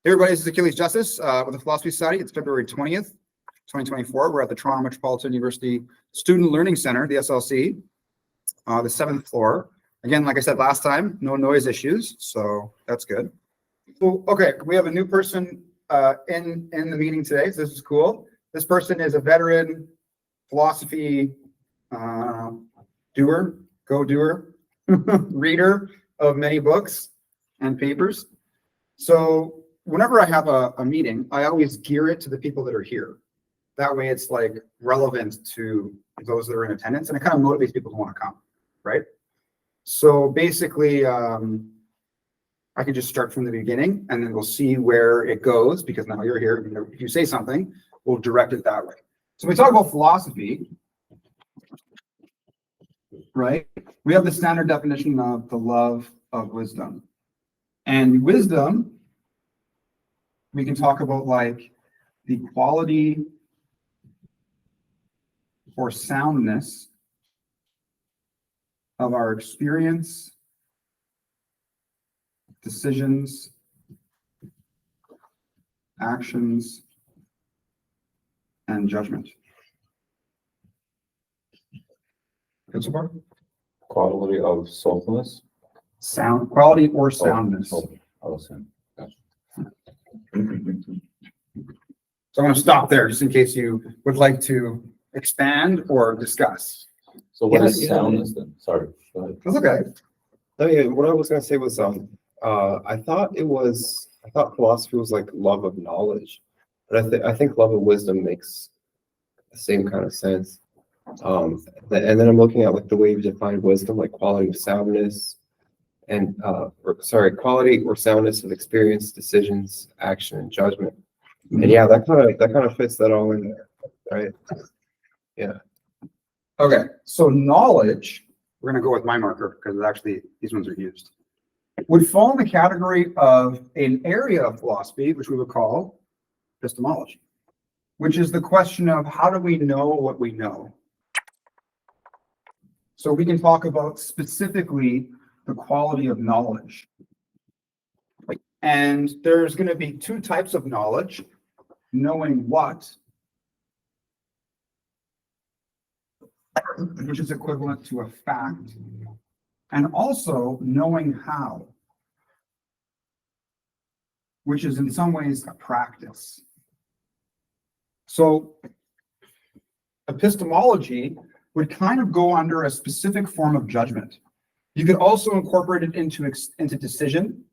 Hey everybody, this is Achilles Justice with the Philosophy Society. It's February 20th, 2024. We're at the Toronto Metropolitan University Student Learning Center, the SLC, the 7th floor. Again, like I said last time, no noise issues, so that's good. Well, okay, we have a new person in the meeting today, so this is cool. This person is a veteran philosophy doer, reader of many books and papers. So whenever I have a meeting, I always gear it to the people that are here. That way it's like relevant to those that are in attendance, and it kind of motivates people to want to come, right? So basically, I can just start from the beginning and then we'll see where it goes, because now you're here. If you say something, we'll direct it that way. So when we talk about philosophy, right? We have the standard definition of the love of wisdom. And wisdom, we can talk about like the quality or soundness of our experience, decisions, actions, and judgment. Good so far? Quality of soulfulness. Quality or soundness. So I'm going to stop there just in case you would like to expand or discuss. what is soundness then? Sorry. Go ahead. That's okay. What I was gonna say was, I thought philosophy was like love of knowledge, but I think love of wisdom makes the same kind of sense. And then I'm looking at like the way you define wisdom, like quality of soundness, and quality or soundness of experience, decisions, action, and judgment. And yeah, that kind of fits that all in there, right? Yeah. Okay, so knowledge, we're going to go with my marker because actually these ones are used, would fall in the category of an area of philosophy, which we would call epistemology, which is the question of how do we know what we know? So we can talk about specifically the quality of knowledge. And there's going to be two types of knowledge: knowing what, which is equivalent to a fact, and also knowing how, which is in some ways a practice. So epistemology would kind of go under a specific form of judgment. You could also incorporate it into decision,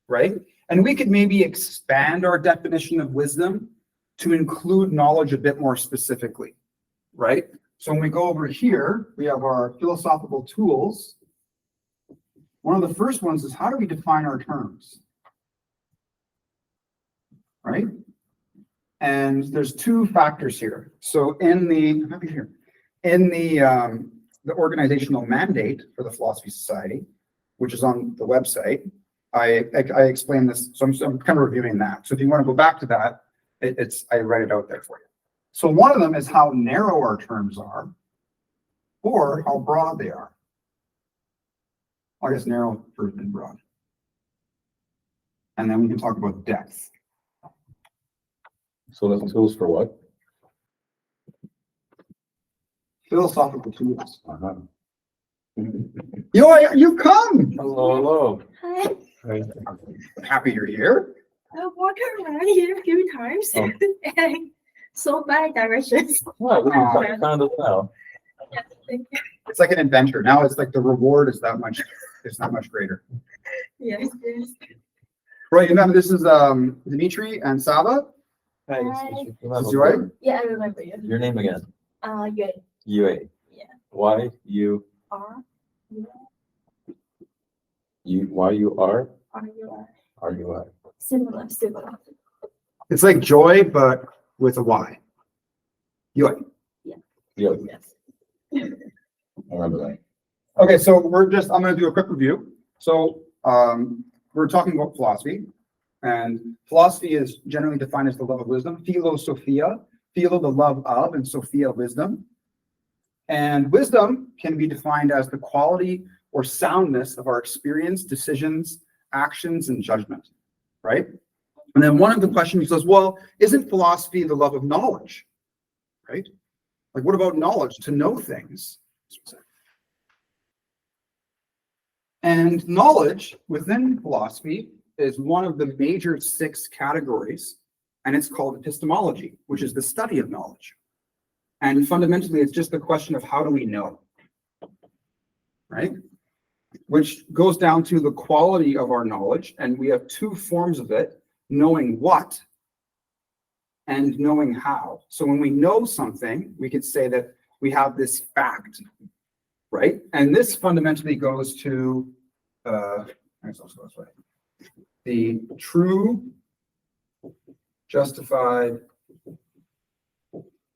right? And we could maybe expand our definition of wisdom to include knowledge a bit more specifically, right? So when we go over here, we have our philosophical tools. One of the first ones is, how do we define our terms? Right? And there's two factors here. So in the organizational mandate for the Philosophy Society, which is on the website, I explain this. So I'm kind of reviewing that. So if you want to go back to that, I write it out there for you. So one of them is how narrow our terms are, or how broad they are. I guess narrow first and broad. And then we can talk about depth. So that's tools for what? Philosophical tools. Uh-huh. You've come. Hello. Hi. I'm happy you're here. I walked around here a few times Oh. and so bad directions. What? You found us now. Yeah, thank you. It's like an adventure. Now it's like the reward is that much greater. Yes, yes. Right, and then this is Dimitri and Saba. Hi. Is this right? Yeah, I remember you. Your name again? Yeah. UA. Yeah. Why you R. why you are? R. You are. Similar. It's like joy, but with a Y. Joy. Yeah. Yes. I remember that. Okay, so I'm going to do a quick review. So we're talking about philosophy, and philosophy is generally defined as the love of wisdom. Philosophia, philo, the love of, and sophia, wisdom. And wisdom can be defined as the quality or soundness of our experience, decisions, actions, and judgment, right? And then one of the questions he says, well, isn't philosophy the love of knowledge? Right? Like, what about knowledge? To know things. And knowledge within philosophy is one of the major 6 categories, and it's called epistemology, which is the study of knowledge. And fundamentally, it's just the question of how do we know, right? Which goes down to the quality of our knowledge, and we have 2 forms of it, knowing what and knowing how. So when we know something, we could say that we have this fact, right? And this fundamentally goes to the true justified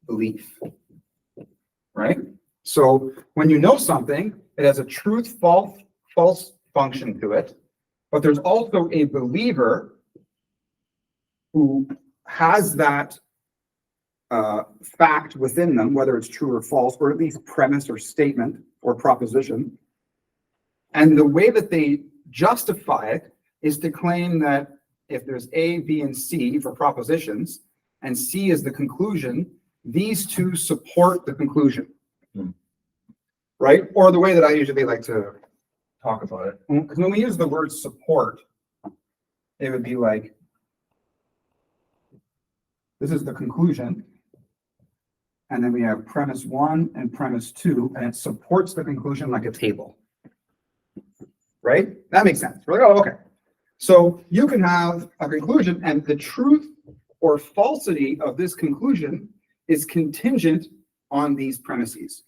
belief, right? So when you know something, it has a truth false function to it, but there's also a believer who has that fact within them, whether it's true or false, or at least premise or statement or proposition. And the way that they justify it is to claim that if there's A, B, and C for propositions, and C is the conclusion, these 2 support the conclusion. Right? Or the way that I usually like to talk about it. Because when we use the word support, it would be like, this is the conclusion. And then we have premise 1 and premise 2, and it supports the conclusion like a table. Right? That makes sense. We're like, oh, okay. So you can have a conclusion, and the truth or falsity of this conclusion is contingent on these premises.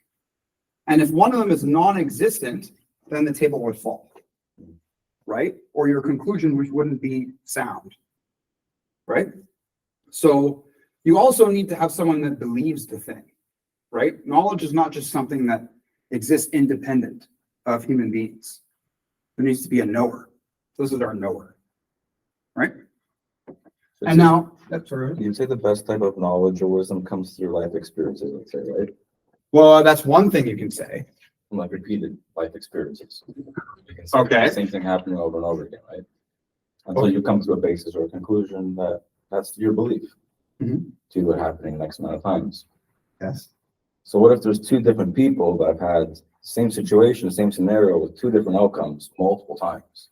And if one of them is non-existent, then the table would fall, right? Or your conclusion, which wouldn't be sound, right? So you also need to have someone that believes the thing, right? Knowledge is not just something that exists independent of human beings. There needs to be a knower. This is our knower, right? And now, that's right. You'd say the best type of knowledge or wisdom comes through life experiences, let's say, right? Well, that's one thing you can say. Like repeated life experiences. You can see Okay. the same thing happening over and over again, right? Until you come to a basis or a conclusion that that's your belief Mhm. to it happening X amount of times. Yes. So what if there's 2 different people that have had same situation, same scenario with 2 different outcomes multiple times?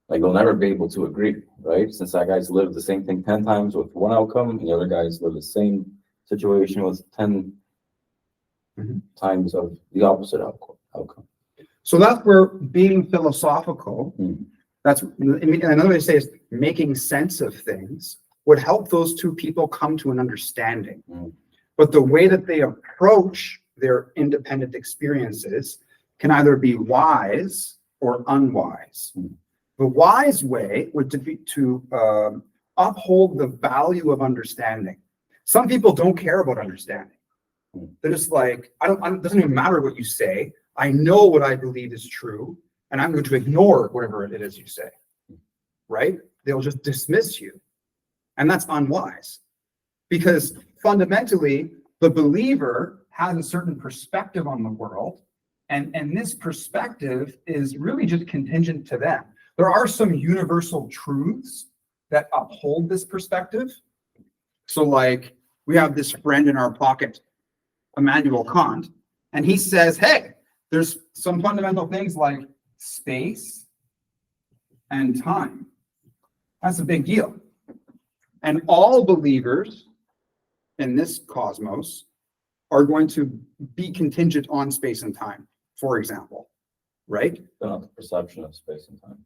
Like they'll never be able to agree, right? Since that guy's lived the same thing 10 times with 1 outcome, and the other guy's lived the same situation with 10 Mhm. times of the opposite outcome. So that's where being philosophical, Mm. that's, I mean, another way to say is making sense of things would help those 2 people come to an understanding. Mm. But the way that they approach their independent experiences can either be wise or unwise. Mm. The wise way would be to uphold the value of understanding. Some people don't care about understanding. They're just like, it doesn't even matter what you say. I know what I believe is true, and I'm going to ignore whatever it is you say, right? They'll just dismiss you. And that's unwise, because fundamentally, the believer has a certain perspective on the world, and this perspective is really just contingent to them. There are some universal truths that uphold this perspective. So like, we have this friend in our pocket, Immanuel Kant, and he says, hey, there's some fundamental things like space and time. That's a big deal. And all believers in this cosmos are going to be contingent on space and time, for example, right? But not the perception of space and time.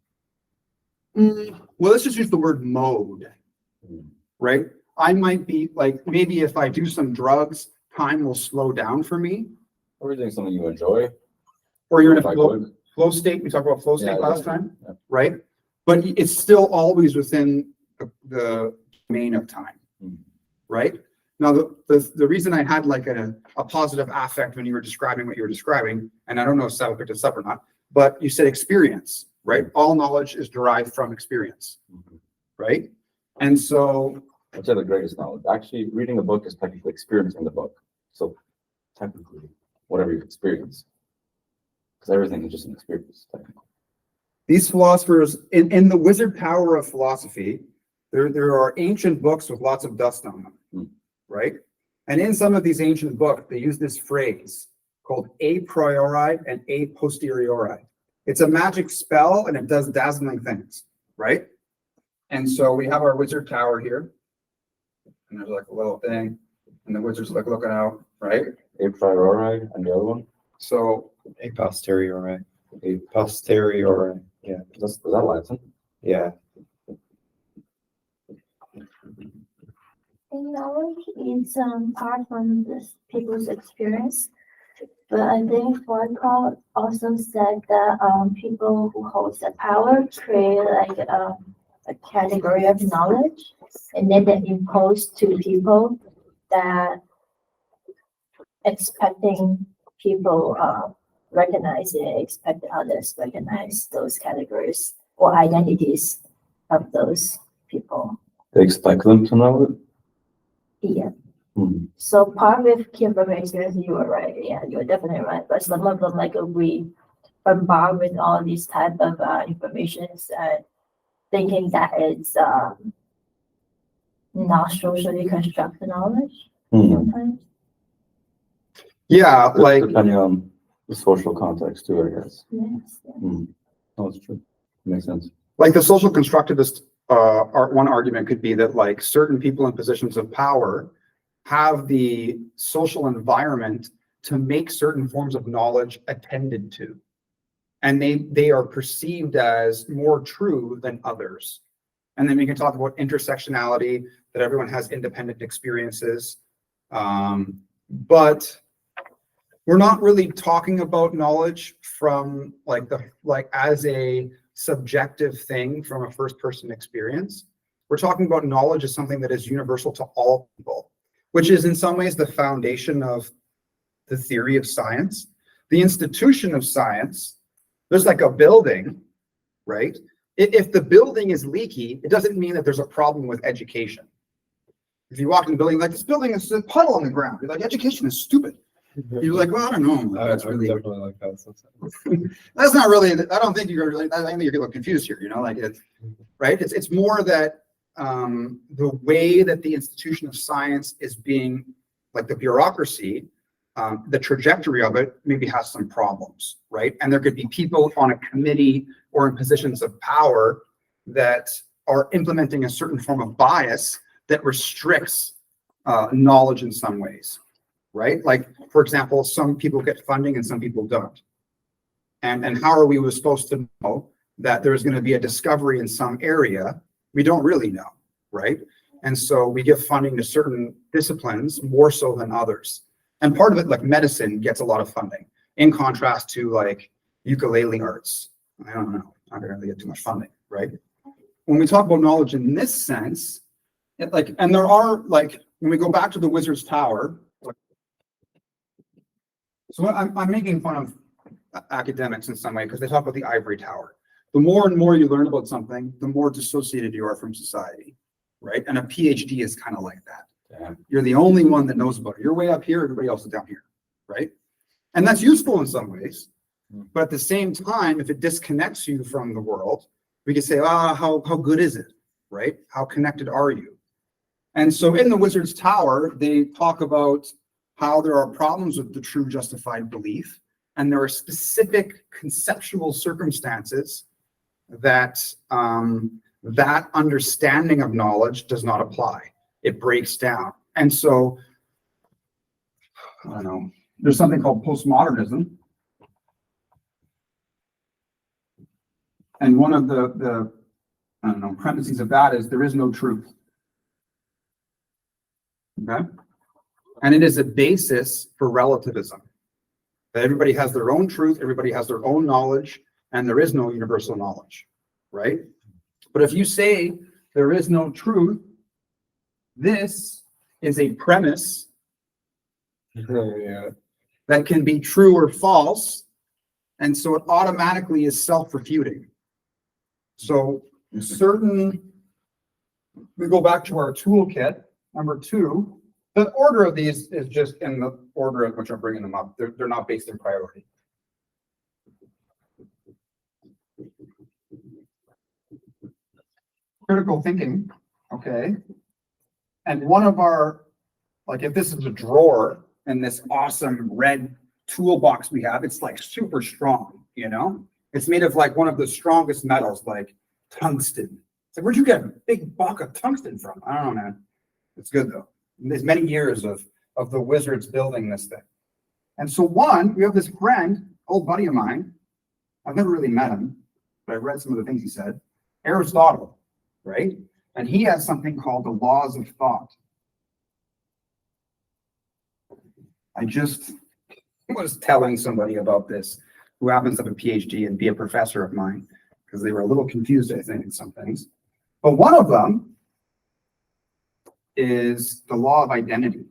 Well, let's just use the word mode, right? I might be like, maybe if I do some drugs, time will slow down for me. Or doing something you enjoy. Or you're in a Like flow state. We talked about flow state Yeah, last yeah. time, Yeah. right? But it's still always within the domain of time, right? Now, the reason I had like a positive affect when you were describing what you were describing, and I don't know if Sal picked this up or not, but you said experience, right? All knowledge is derived from experience, right? And so, I'd say the greatest knowledge. Actually, reading a book is technically experiencing the book. So technically, whatever you experience. Because everything is just an experience, technically. these philosophers, in the wizard power of philosophy, There are ancient books with lots of dust on them, Hmm. right? And in some of these ancient books, they use this phrase called a priori and a posteriori. It's a magic spell and it does dazzling things, right? And so we have our wizard tower here. And there's like a little thing, and the wizard's like looking out, right? A priori and the other one, So A posteriori. a Posteriori. Yeah. is that Latin? Yeah. And knowledge is part from this people's experience. But I think Foucault also said that people who hold the power create like a category of knowledge, and then they impose to people that expecting people recognize it, expect others recognize those categories or identities of those people. They expect them to know it? Yeah. Hmm. So part with Kimberly experience, you were right. Yeah, you're definitely right. But some of them, like we bombard with all these type of informations and thinking that it's not socially constructed knowledge Hmm. sometimes. yeah, like Depending on the social context too, I guess. Yes. Yeah. Hmm. Oh, that's true. Makes sense. like the social constructivist one argument could be that like certain people in positions of power have the social environment to make certain forms of knowledge attended to. And they are perceived as more true than others. And then we can talk about intersectionality, that everyone has independent experiences. But we're not really talking about knowledge from like as a subjective thing from a first person experience. We're talking about knowledge as something that is universal to all people, which is in some ways the foundation of the theory of science. The institution of science, there's like a building, right? If the building is leaky, it doesn't mean that there's a problem with education. If you walk in the building, like this building is a puddle on the ground, you're like, education is stupid. You're like, well, I don't know. That's I really, definitely like that sometimes. that's not really, I don't think you're really, I think you're a little confused here, you know, like it's, right? It's more that the way that the institution of science is being, like the bureaucracy, the trajectory of it maybe has some problems, right? And there could be people on a committee or in positions of power that are implementing a certain form of bias that restricts knowledge in some ways, right? Like, for example, some people get funding and some people don't. And how are we supposed to know that there's going to be a discovery in some area? We don't really know, right? And so we give funding to certain disciplines more so than others. And part of it, like medicine, gets a lot of funding, in contrast to like ukulele arts. I don't know, not gonna really get too much funding, right? When we talk about knowledge in this sense, it like, and there are like, when we go back to the Wizard's Tower, so I'm making fun of academics in some way because they talk about the ivory tower. The more and more you learn about something, the more dissociated you are from society, right? And a PhD is kind of like that. Yeah. You're the only one that knows about it. You're way up here, everybody else is down here, right? And that's useful in some ways. But at the same time, if it disconnects you from the world, we can say, how good is it, right? How connected are you? And so in the Wizard's Tower, they talk about how there are problems with the true justified belief. And there are specific conceptual circumstances that that understanding of knowledge does not apply. It breaks down. And so, I don't know, there's something called postmodernism. And one of the I don't know, premises of that is there is no truth. Okay? And it is a basis for relativism. That everybody has their own truth, everybody has their own knowledge, and there is no universal knowledge, right? But if you say there is no truth, this is a premise Yeah. that can be true or false, and so it automatically is self-refuting. So certain, we go back to our toolkit, number 2. The order of these is just in the order in which I'm bringing them up. They're not based in priority. Critical thinking Okay. And one of our, like if this is a drawer and this awesome red toolbox we have, it's like super strong, you know? It's made of like one of the strongest metals, like tungsten. It's like, where'd you get a big block of tungsten from? I don't know, man. It's good though. There's many years of the wizards building this thing. And so we have this friend, old buddy of mine. I've never really met him, but I've read some of the things he said. Aristotle, right? And he has something called the laws of thought. I just was telling somebody about this who happens to have a PhD and be a professor of mine, because they were a little confused, I think, in some things. But one of them is the law of identity,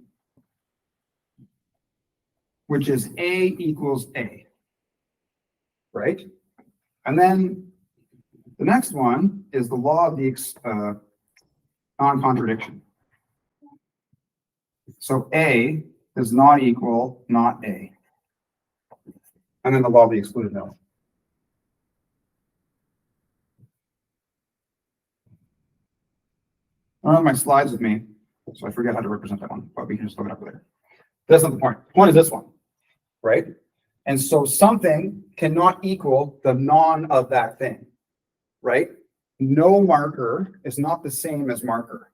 which is A equals A, right? And then the next one is the law of the non-contradiction. So A does not equal not A. And then the law of the excluded node. I don't have my slides with me, so I forget how to represent that one, but we can just look it up later. That's not the point. The point is this one, right? And so something cannot equal the non of that thing, right? No marker is not the same as marker.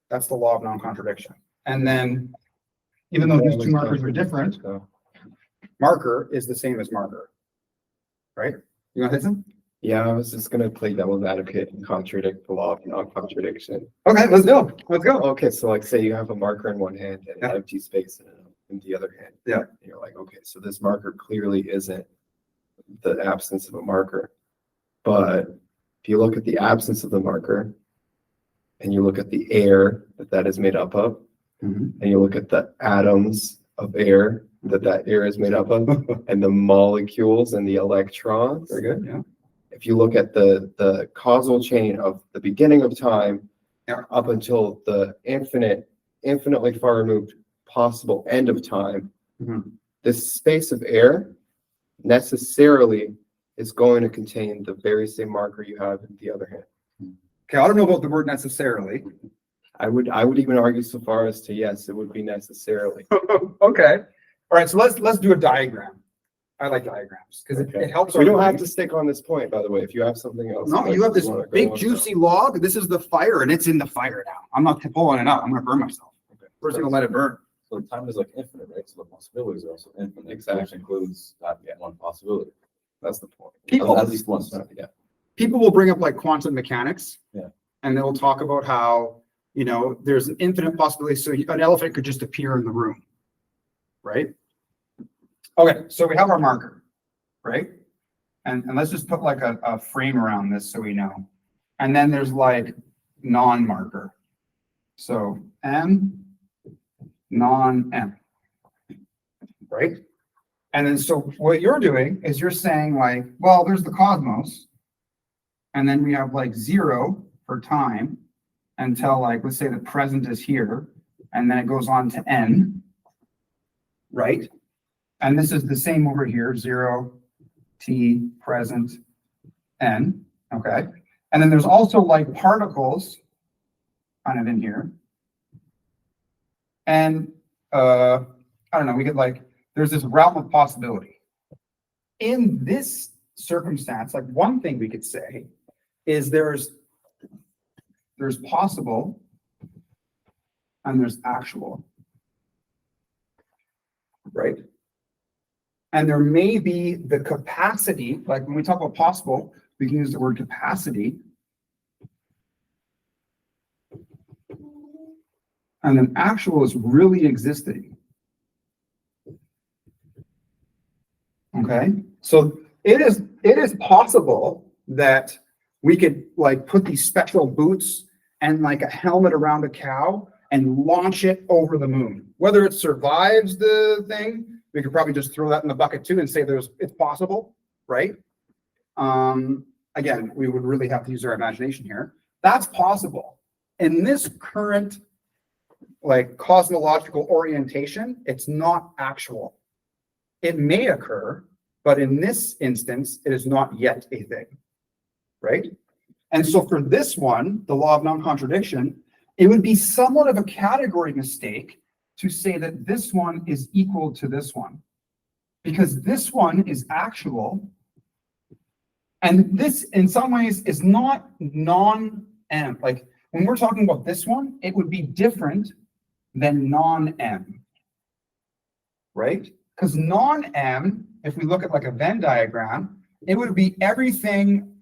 That's the law of non-contradiction. And then, even though these two markers are different, marker is the same as marker, right? You want to hit some? Yeah, I was just gonna play devil's advocate and contradict the law of non-contradiction. Okay, let's go. Let's go. Okay, so like say you have a marker in one hand and an Yeah. empty space in the other hand. Yeah. And you're like, okay, so this marker clearly isn't the absence of a marker. But if you look at the absence of the marker and you look at the air that is made up of, Mhm. and you look at the atoms of air that air is made up of, and the molecules and the electrons. Very good, yeah. If you look at the causal chain of the beginning of time Yeah. up until the infinitely far removed possible end of time, Mhm. this space of air necessarily is going to contain the very same marker you have in the other hand. Okay, I don't know about the word necessarily. I would even argue so far as to yes, it would be necessarily. Okay. All right, so let's do a diagram. I like diagrams because Okay. it helps. We our don't have brain. to stick on this point, by the way. If you have something else. No, like you have this wanna go big on juicy log. This is the fire and it's in the fire now. I'm not pulling it out. I'm gonna burn myself. We're just gonna let it burn. So time is like infinite, right? So the possibilities are also infinite. Exactly. Which includes that one possibility. That's the point. People- At least once. Yeah. People will bring up like quantum mechanics. Yeah. And they'll talk about how, there's an infinite possibility. So an elephant could just appear in the room. Right? Okay, so we have our marker, right? And let's just put like a frame around this so we know. And then there's like non-marker. So M, non-M. Right? And then so what you're doing is you're saying like, well, there's the cosmos. And then we have like 0 for time until like, let's say the present is here. And then it goes on to N. Right? And this is the same over here, 0, T, present, N. Okay. And then there's also like particles kind of in here. And I don't know, we get like, there's this realm of possibility. In this circumstance, like one thing we could say is there's possible and there's actual. Right? And there may be the capacity, like when we talk about possible, we can use the word capacity. And then actual is really existing. Okay, so it is possible that we could like put these spectral boots and like a helmet around a cow and launch it over the moon. Whether it survives the thing, we could probably just throw that in the bucket too and say it's possible, right? Again, we would really have to use our imagination here. That's possible. In this current like cosmological orientation, it's not actual. It may occur, but in this instance, it is not yet a thing, right? And so for this one, the law of non-contradiction, it would be somewhat of a category mistake to say that this one is equal to this one. Because this one is actual. And this, in some ways, is not non-M. Like, when we're talking about this one, it would be different than non-M. Right? Because non-M, if we look at like a Venn diagram, it would be everything,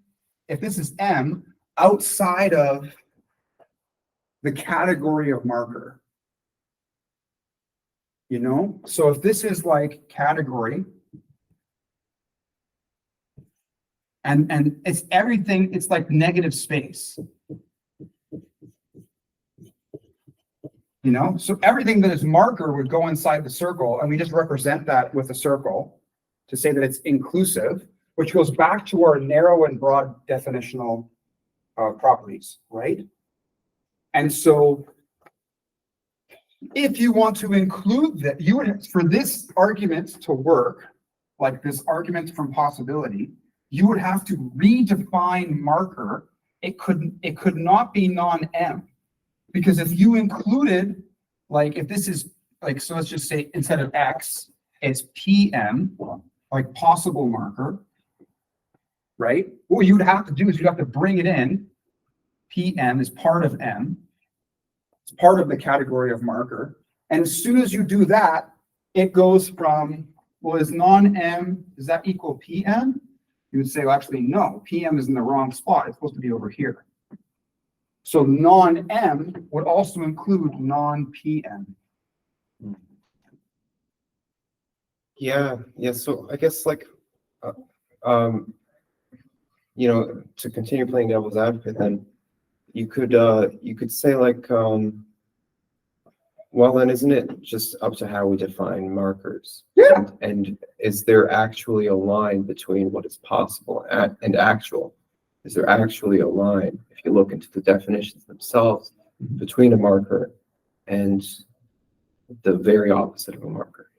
if this is M, outside of the category of marker. You know? So if this is like category, and it's everything, it's like negative space. You know? So everything that is marker would go inside the circle, and we just represent that with a circle to say that it's inclusive, which goes back to our narrow and broad definitional properties, right? And so if you want to include that, you would, for this argument to work, like this argument from possibility, you would have to redefine marker. It could not be non-M, because if you included, like if this is like, so let's just say instead of X, it's PM, like possible marker, right? What you would have to do is you'd have to bring it in. PM is part of M. It's part of the category of marker. And as soon as you do that, it goes from, well, is non-M, does that equal PM? You would say, well, actually, no, PM is in the wrong spot. It's supposed to be over here. So non-M would also include non-PM. Yeah. So I guess like, you know, to continue playing devil's advocate, then you could say like, well, then isn't it just up to how we define markers? Yeah. And is there actually a line between what is possible and actual? Is there actually a line, if you look into the definitions themselves, between a marker and the very opposite of a marker?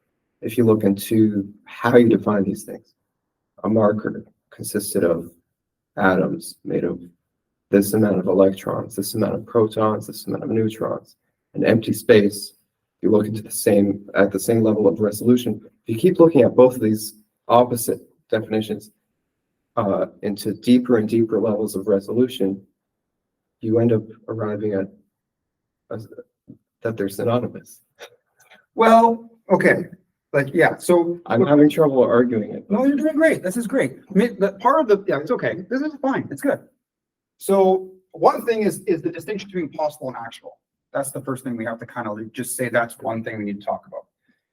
If you look into how you define these things, a marker consisted of atoms made of this amount of electrons, this amount of protons, this amount of neutrons, an empty space. You look into at the same level of resolution. If you keep looking at both of these opposite definitions into deeper and deeper levels of resolution, you end up arriving at that they're synonymous. Well, okay. Like, yeah, so I'm having trouble arguing it. no, you're doing great. This is great. I mean, the part of the, yeah, it's okay. This is fine. It's good. So one thing is the distinction between possible and actual. That's the first thing we have to kind of just say. That's one thing we need to talk about.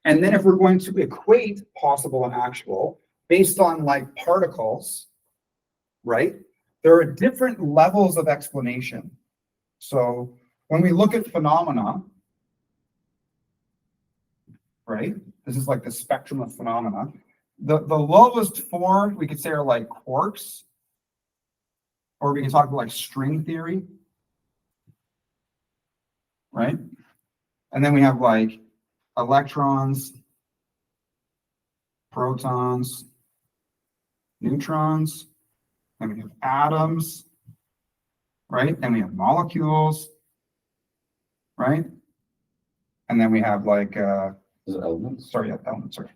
And then if we're going to equate possible and actual based on like particles, right? There are different levels of explanation. So when we look at phenomena, right? This is like the spectrum of phenomena. The lowest form we could say are like quarks, or we can talk about like string theory, right? And then we have like electrons, protons, neutrons, and we have atoms, right? And we have molecules, right? And then we have like, Is it elements? sorry, elements, sorry.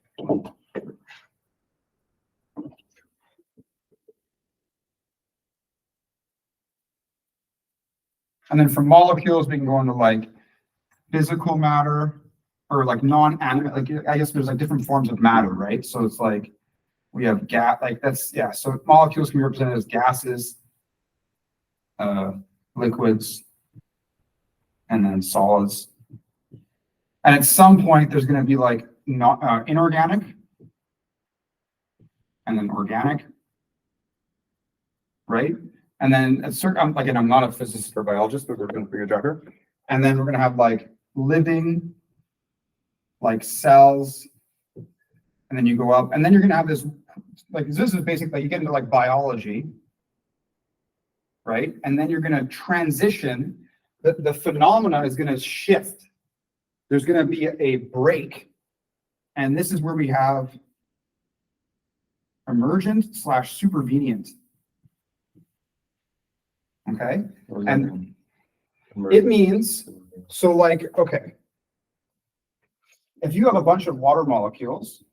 And then from molecules, we can go into like physical matter or like non-animate, like I guess there's like different forms of matter, right? So it's like we have gas, like that's, yeah. So molecules can be represented as gases, liquids, and then solids. And at some point, there's going to be like not inorganic, and then organic, right? And then a certain, again, I'm not a physicist or biologist, but we're going to figure it out here. And then we're going to have like living, like cells, and then you go up, and then you're going to have this, like this is basically, you get into like biology, right? And then you're going to transition, the phenomena is going to shift. There's going to be a break. And this is where we have emergent / supervenient. Okay, What does And that mean? it means, so like, okay. If you have a bunch of water molecules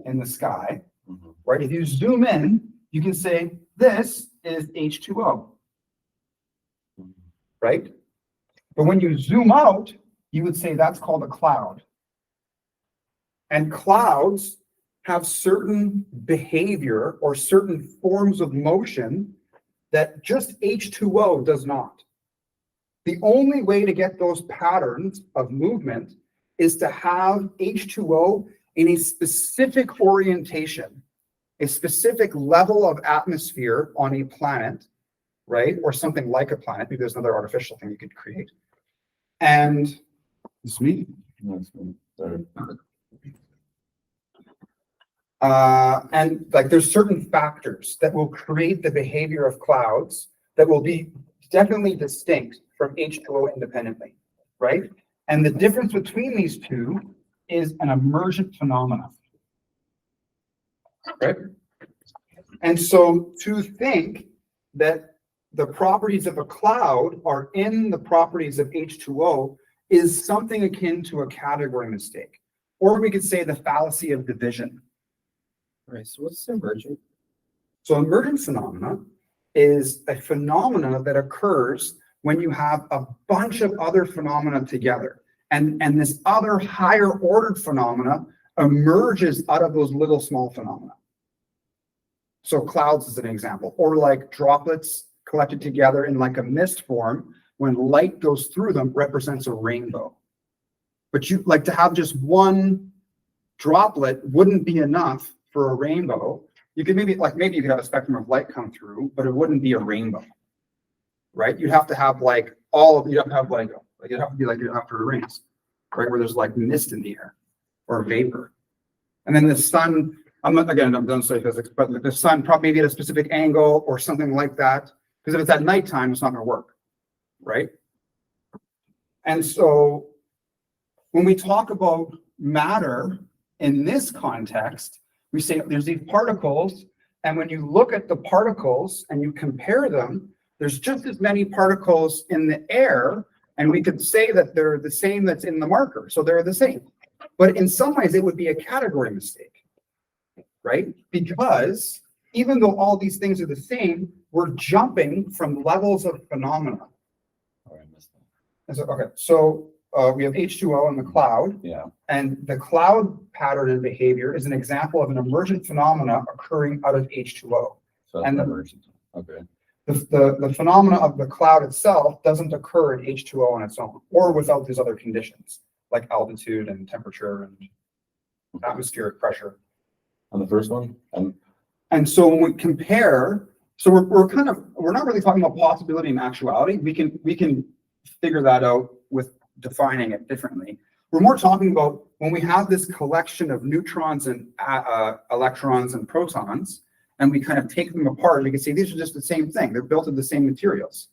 in the sky, Mhm. right? If you zoom in, you can say this is H2O, right? But when you zoom out, you would say that's called a cloud. And clouds have certain behavior or certain forms of motion that just H2O does not. The only way to get those patterns of movement is to have H2O in a specific orientation, a specific level of atmosphere on a planet, right? Or something like a planet, maybe there's another artificial thing you could create. And it's me. That's me. Sorry. And like there's certain factors that will create the behavior of clouds that will be definitely distinct from H2O independently, right? And the difference between these two is an emergent phenomenon, right? And so to think that the properties of a cloud are in the properties of H2O is something akin to a category mistake. Or we could say the fallacy of division. Right, so what's emergent? So emergent phenomena is a phenomena that occurs when you have a bunch of other phenomena together. And this other higher ordered phenomena emerges out of those little small phenomena. So clouds is an example, or like droplets collected together in like a mist form, when light goes through them represents a rainbow. But you like to have just one droplet wouldn't be enough for a rainbow. You could maybe you could have a spectrum of light come through, but it wouldn't be a rainbow, right? You'd have to have like you'd have to have like it'd have to be like after it rains, right? Where there's like mist in the air or vapor. And then the sun, I'm done studying physics, but the sun probably maybe at a specific angle or something like that. Because if it's at nighttime, it's not going to work, right? And so when we talk about matter in this context, we say there's these particles, and when you look at the particles and you compare them, there's just as many particles in the air, and we could say that they're the same that's in the marker, so they're the same. But in some ways, it would be a category mistake, right? Because even though all these things are the same, we're jumping from levels of phenomena. Oh, I missed that. And so, okay, so we have H2O in the cloud, Yeah, and the cloud pattern and behavior is an example of an emergent phenomena occurring out of H2O. so that's And the- emergent. Okay. The phenomena of the cloud itself doesn't occur in H2O on its own, or without these other conditions, like altitude and temperature and atmospheric pressure. On the first one, And so when we compare, so we're not really talking about possibility and actuality. We can figure that out with defining it differently. We're more talking about when we have this collection of neutrons and electrons and protons, and we kind of take them apart, we can see these are just the same thing. They're built of the same materials,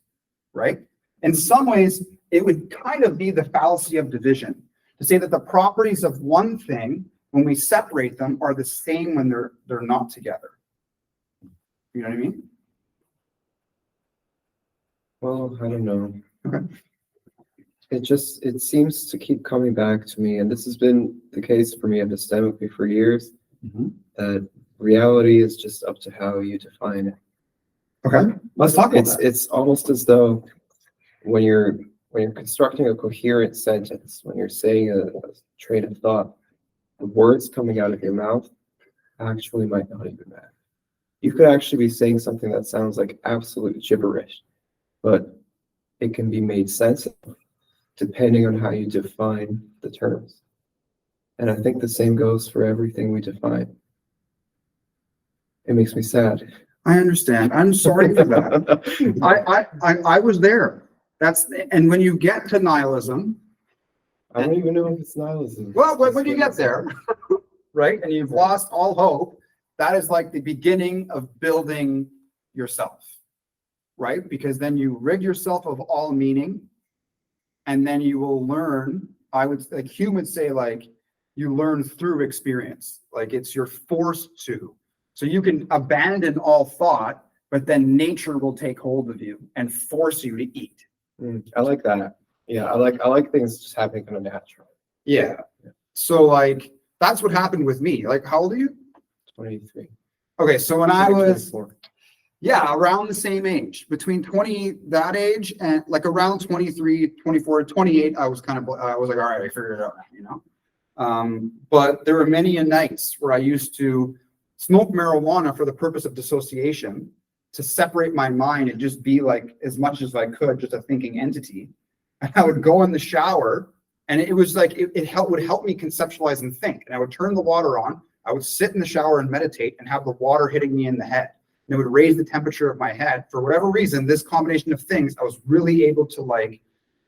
right? In some ways, it would kind of be the fallacy of division to say that the properties of one thing, when we separate them, are the same when they're not together. You know what I mean? Well, I don't know. Okay. It seems to keep coming back to me, and this has been the case for me epistemically for years, that reality is just up to how you define it. Okay, let's talk about that. It's almost as though when you're constructing a coherent sentence, when you're saying a train of thought, the words coming out of your mouth actually might not even matter. You could actually be saying something that sounds like absolute gibberish, but it can be made sense of depending on how you define the terms. And I think the same goes for everything we define. It makes me sad. I understand. I'm sorry for that. I was there. And when you get to nihilism, I don't even know if it's nihilism. well, when you get there, right, and you've lost all hope, that is like the beginning of building yourself, right? Because then you rid yourself of all meaning, and then you will learn, Hume would say, like, you learn through experience, like you're forced to. So you can abandon all thought but then nature will take hold of you and force you to eat. I like that. Yeah, I like things just happening kind of natural. Yeah. So like, that's what happened with me. Like, how old are you? 23. Okay, so when I was, 24. yeah, around the same age, between 20, that age, and like around 23, 24, 28, I was kind of, I was like, all right, I figured it out, you know? But there were many nights where I used to smoke marijuana for the purpose of dissociation, to separate my mind and just be like, as much as I could, just a thinking entity. And I would go in the shower, and it was like, it would help me conceptualize and think. And I would turn the water on, I would sit in the shower and meditate and have the water hitting me in the head. And it would raise the temperature of my head. For whatever reason, this combination of things, I was really able to like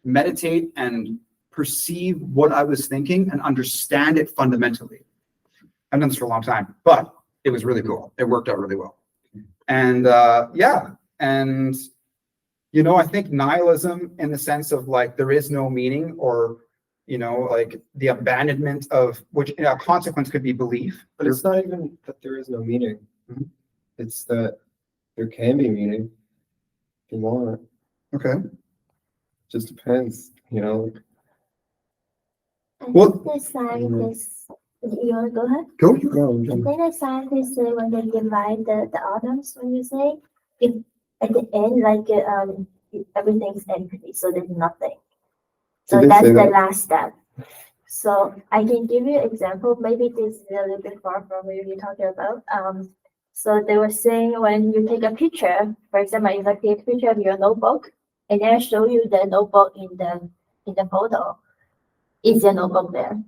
meditate and perceive what I was thinking and understand it fundamentally. I've done this for a long time, but it was really cool. It worked out really well. And yeah, and you know, I think nihilism in the sense of like there is no meaning, or you know, like the abandonment of which a consequence could be belief. But it's not even that there is no meaning. Mhm. It's that there can be meaning if you want. Okay. Just depends, you know. I Well- think the scientists, you wanna go ahead? Cool. No, I think the scientists say when they divide the atoms, when you say, if at the end, like, everything's empty, so there's nothing. So Did they that's say the that? last step. So I can give you an example, maybe this is a little bit far from what you're talking about. So they were saying when you take a picture, for example, if I take a picture of your notebook, and then I show you the notebook in the photo, is your notebook there?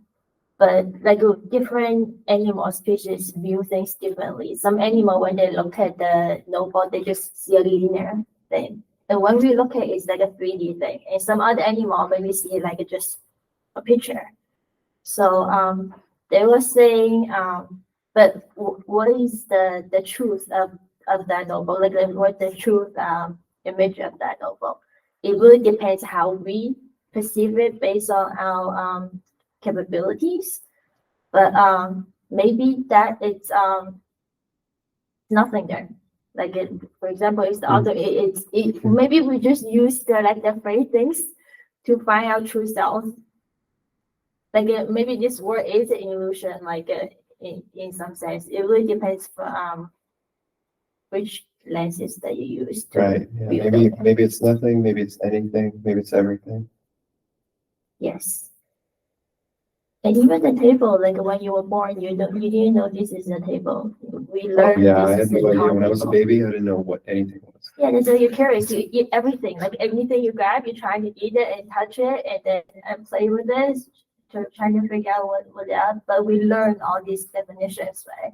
But like different animal species view things differently. Some animal, when they look at the notebook, they just see a linear thing. And when we look at it, it's like a 3D thing. And some other animal, when we see like just a picture. So they were saying, but what is the truth of that notebook? Like what the truth image of that notebook? It really depends how we perceive it based on our capabilities. But maybe that it's nothing there. Like it, for example, it's the other. Maybe we just use the phrase things to find our true self. Like maybe this word is an illusion. Like in some sense, it really depends for which lenses that you use. To Right. Yeah. view them. Maybe it's nothing, maybe it's anything, maybe it's everything. Yes. And even the table, like when you were born, you didn't know this is a table. We learned Yeah, I this had is no a idea when I was a table. baby, I didn't know what anything was. Yeah, and so you're curious, you eat everything, like anything you grab, you try to eat it and touch it and then play with it, trying to figure out what they are. But we learn all these definitions, right?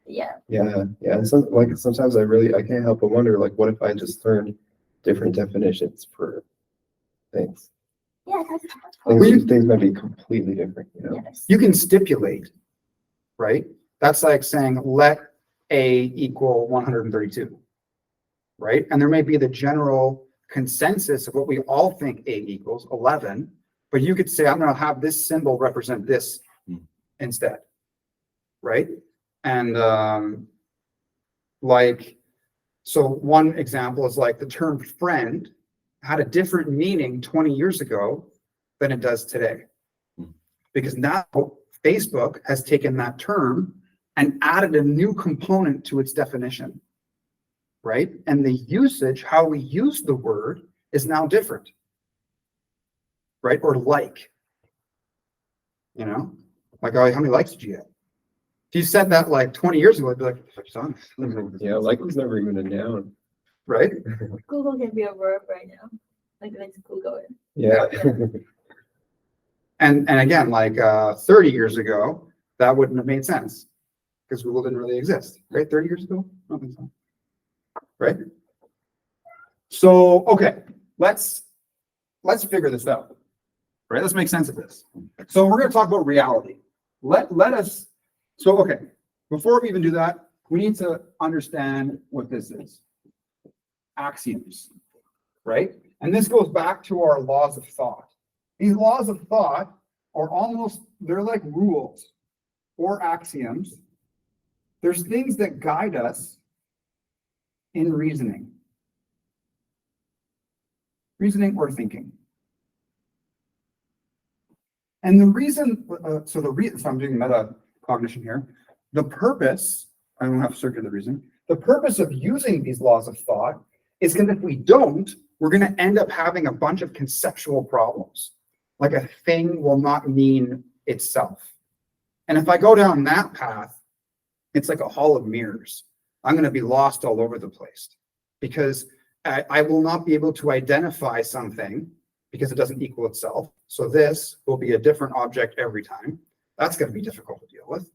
Yeah. Yeah. And sometimes I can't help but wonder, like, what if I just learned different definitions for things? Yeah, that's Things might be completely different, you know? yes. You can stipulate, right? That's like saying let A equal 132, right? And there may be the general consensus of what we all think A equals 11, but you could say, I'm going to have this symbol represent this instead, right? And like, so one example is like the term friend had a different meaning 20 years ago than it does today. Because now Facebook has taken that term and added a new component to its definition, right? And the usage, how we use the word is now different, right? Or like, you know, like how many likes did you get? If you said that like 20 years ago, I'd be like, son, Yeah, like was never even a noun. right? Google can be a verb right now. Like let's Google it. Yeah. And again, like 30 years ago, that wouldn't have made sense because Google didn't really exist, right? 30 years ago? I don't think so. Right? So, okay, let's figure this out. Right? Let's make sense of this. So we're going to talk about reality. Let us, so okay, before we even do that, we need to understand what this is. Axioms, right? And this goes back to our laws of thought. These laws of thought are almost, they're like rules or axioms. There's things that guide us in reasoning. Reasoning or thinking. And the reason, so I'm doing metacognition here, the purpose, I don't have to circulate the reason, the purpose of using these laws of thought is because if we don't, we're going to end up having a bunch of conceptual problems. Like a thing will not mean itself. And if I go down that path, it's like a hall of mirrors. I'm going to be lost all over the place because I will not be able to identify something because it doesn't equal itself. So this will be a different object every time. That's going to be difficult to deal with.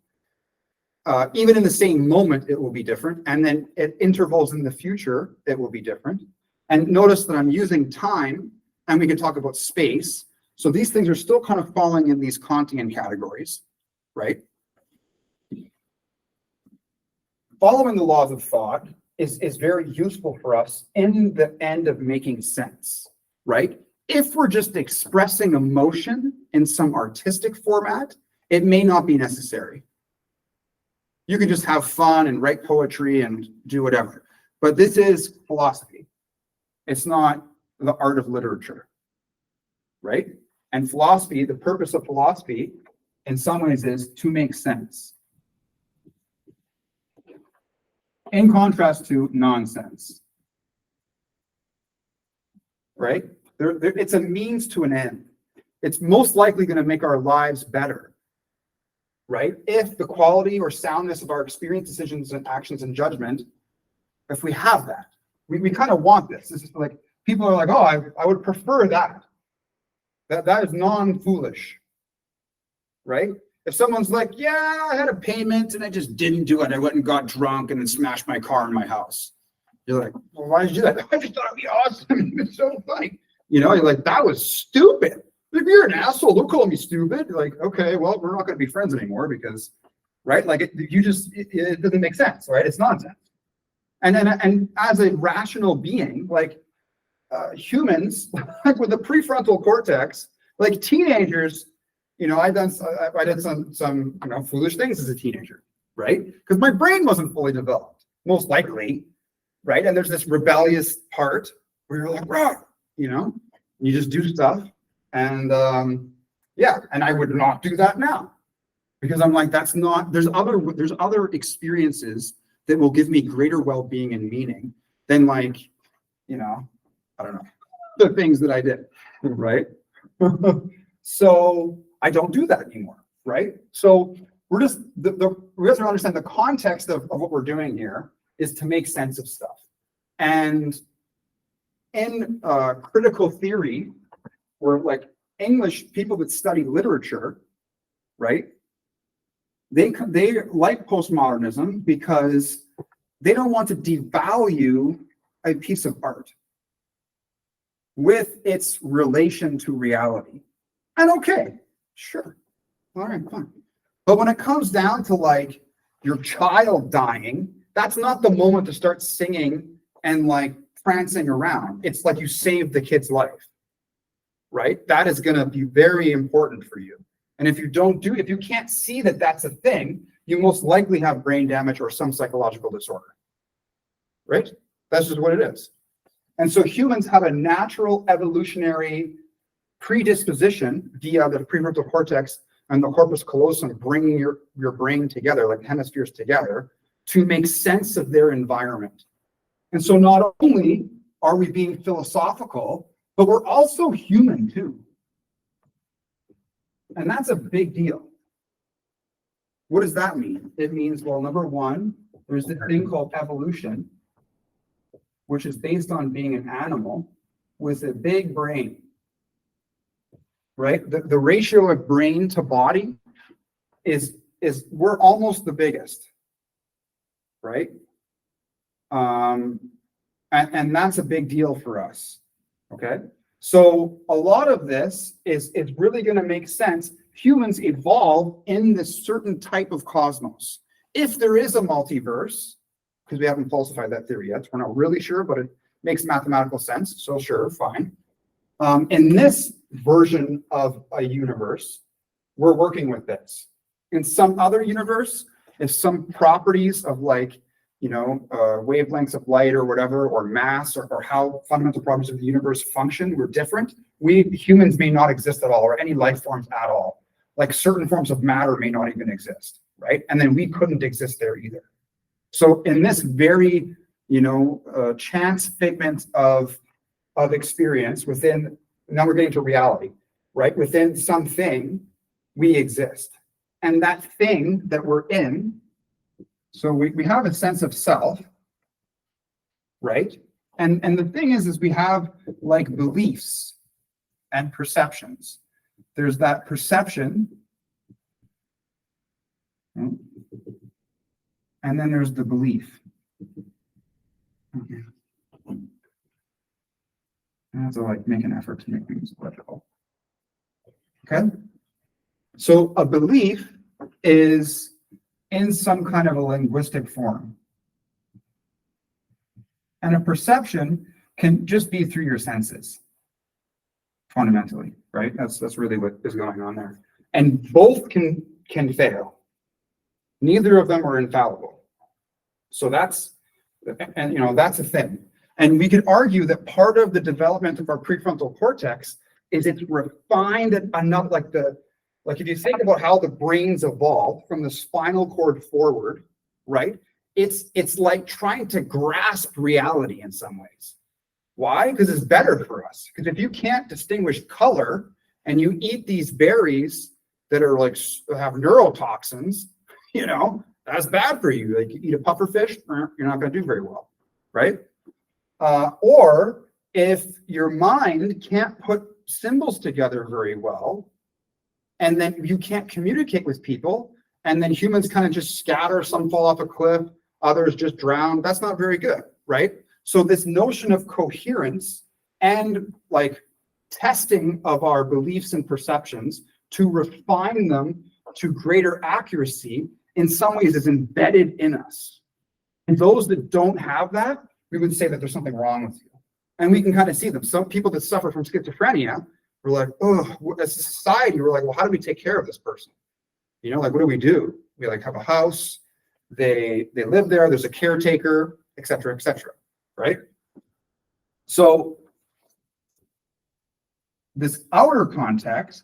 Even in the same moment, it will be different. And then at intervals in the future, it will be different. And notice that I'm using time, and we can talk about space. So these things are still kind of falling in these Kantian categories, right? Following the laws of thought is very useful for us in the end of making sense, right? If we're just expressing emotion in some artistic format, it may not be necessary. You can just have fun and write poetry and do whatever. But this is philosophy. It's not the art of literature, right? And philosophy, the purpose of philosophy, in some ways is to make sense. In contrast to nonsense, right? It's a means to an end. It's most likely going to make our lives better, right? If the quality or soundness of our experience, decisions, and actions and judgment, if we have that, we kind of want this. This is like, people are like, oh, I would prefer that. That is non-foolish, right? If someone's like, yeah, I had a payment and I just didn't do it. I went and got drunk and then smashed my car in my house. You're like, well, why did you do that? I just thought it'd be awesome. It's so funny. You know, you're like, that was stupid. If you're an asshole, don't call me stupid. You're like, okay, well, we're not going to be friends anymore because, right? Like, it doesn't make sense, right? It's nonsense. And as a rational being, like humans, like with the prefrontal cortex, like teenagers, you know, I did some foolish things as a teenager, right? Because my brain wasn't fully developed, most likely, right? And there's this rebellious part where you're like, rah, you know, you just do stuff, and yeah, and I would not do that now because I'm like, that's not. There's other experiences that will give me greater well-being and meaning than like, you know, I don't know, the things that I did, right? So I don't do that anymore, right? So we're just, we have to understand the context of what we're doing here is to make sense of stuff. And in critical theory, where like English people that study literature, right? They like postmodernism because they don't want to devalue a piece of art with its relation to reality. And okay, sure. All right, fine. But when it comes down to like your child dying, that's not the moment to start singing and like prancing around. It's like you saved the kid's life, right? That is going to be very important for you. And if you can't see that that's a thing, you most likely have brain damage or some psychological disorder, right? That's just what it is. And so humans have a natural evolutionary predisposition via the prefrontal cortex and the corpus callosum, bringing your brain together, like hemispheres together, to make sense of their environment. And so not only are we being philosophical, but we're also human too. And that's a big deal. What does that mean? It means, well, number one, there's this thing called evolution, which is based on being an animal with a big brain, right? The ratio of brain to body is we're almost the biggest, right? And that's a big deal for us, okay? So a lot of this is really going to make sense. Humans evolve in this certain type of cosmos. If there is a multiverse, because we haven't falsified that theory yet, we're not really sure, but it makes mathematical sense. So sure, fine. In this version of a universe, we're working with this. In some other universe, if some properties of like wavelengths of light or whatever, or mass, or how fundamental properties of the universe function were different, we humans may not exist at all, or any life forms at all. Like certain forms of matter may not even exist, right? And then we couldn't exist there either. So in this very, chance figment of experience within, now we're getting to reality, right? Within something, we exist. And that thing that we're in, so we have a sense of self, right? And the thing is we have like beliefs and perceptions. There's that perception, and then there's the belief. Okay. I have to like make an effort to make things legible. Okay. So a belief is in some kind of a linguistic form. And a perception can just be through your senses, fundamentally, right? That's really what is going on there. And both can fail. Neither of them are infallible. So that's a thing. And we could argue that part of the development of our prefrontal cortex is it's refined enough, like if you think about how the brains evolved from the spinal cord forward, right? It's like trying to grasp reality in some ways. Why? Because it's better for us. Because if you can't distinguish color and you eat these berries that are like have neurotoxins, that's bad for you. Like you eat a puffer fish, you're not going to do very well, right? Or if your mind can't put symbols together very well, and then you can't communicate with people, and then humans kind of just scatter, some fall off a cliff, others just drown, that's not very good, right? So this notion of coherence and like testing of our beliefs and perceptions to refine them to greater accuracy in some ways is embedded in us. And those that don't have that, we would say that there's something wrong with you. And we can kind of see them. Some people that suffer from schizophrenia, we're like, oh, as a society, we're like, well, how do we take care of this person? What do? We like have a house, they live there, there's a caretaker, et cetera, right? So this outer context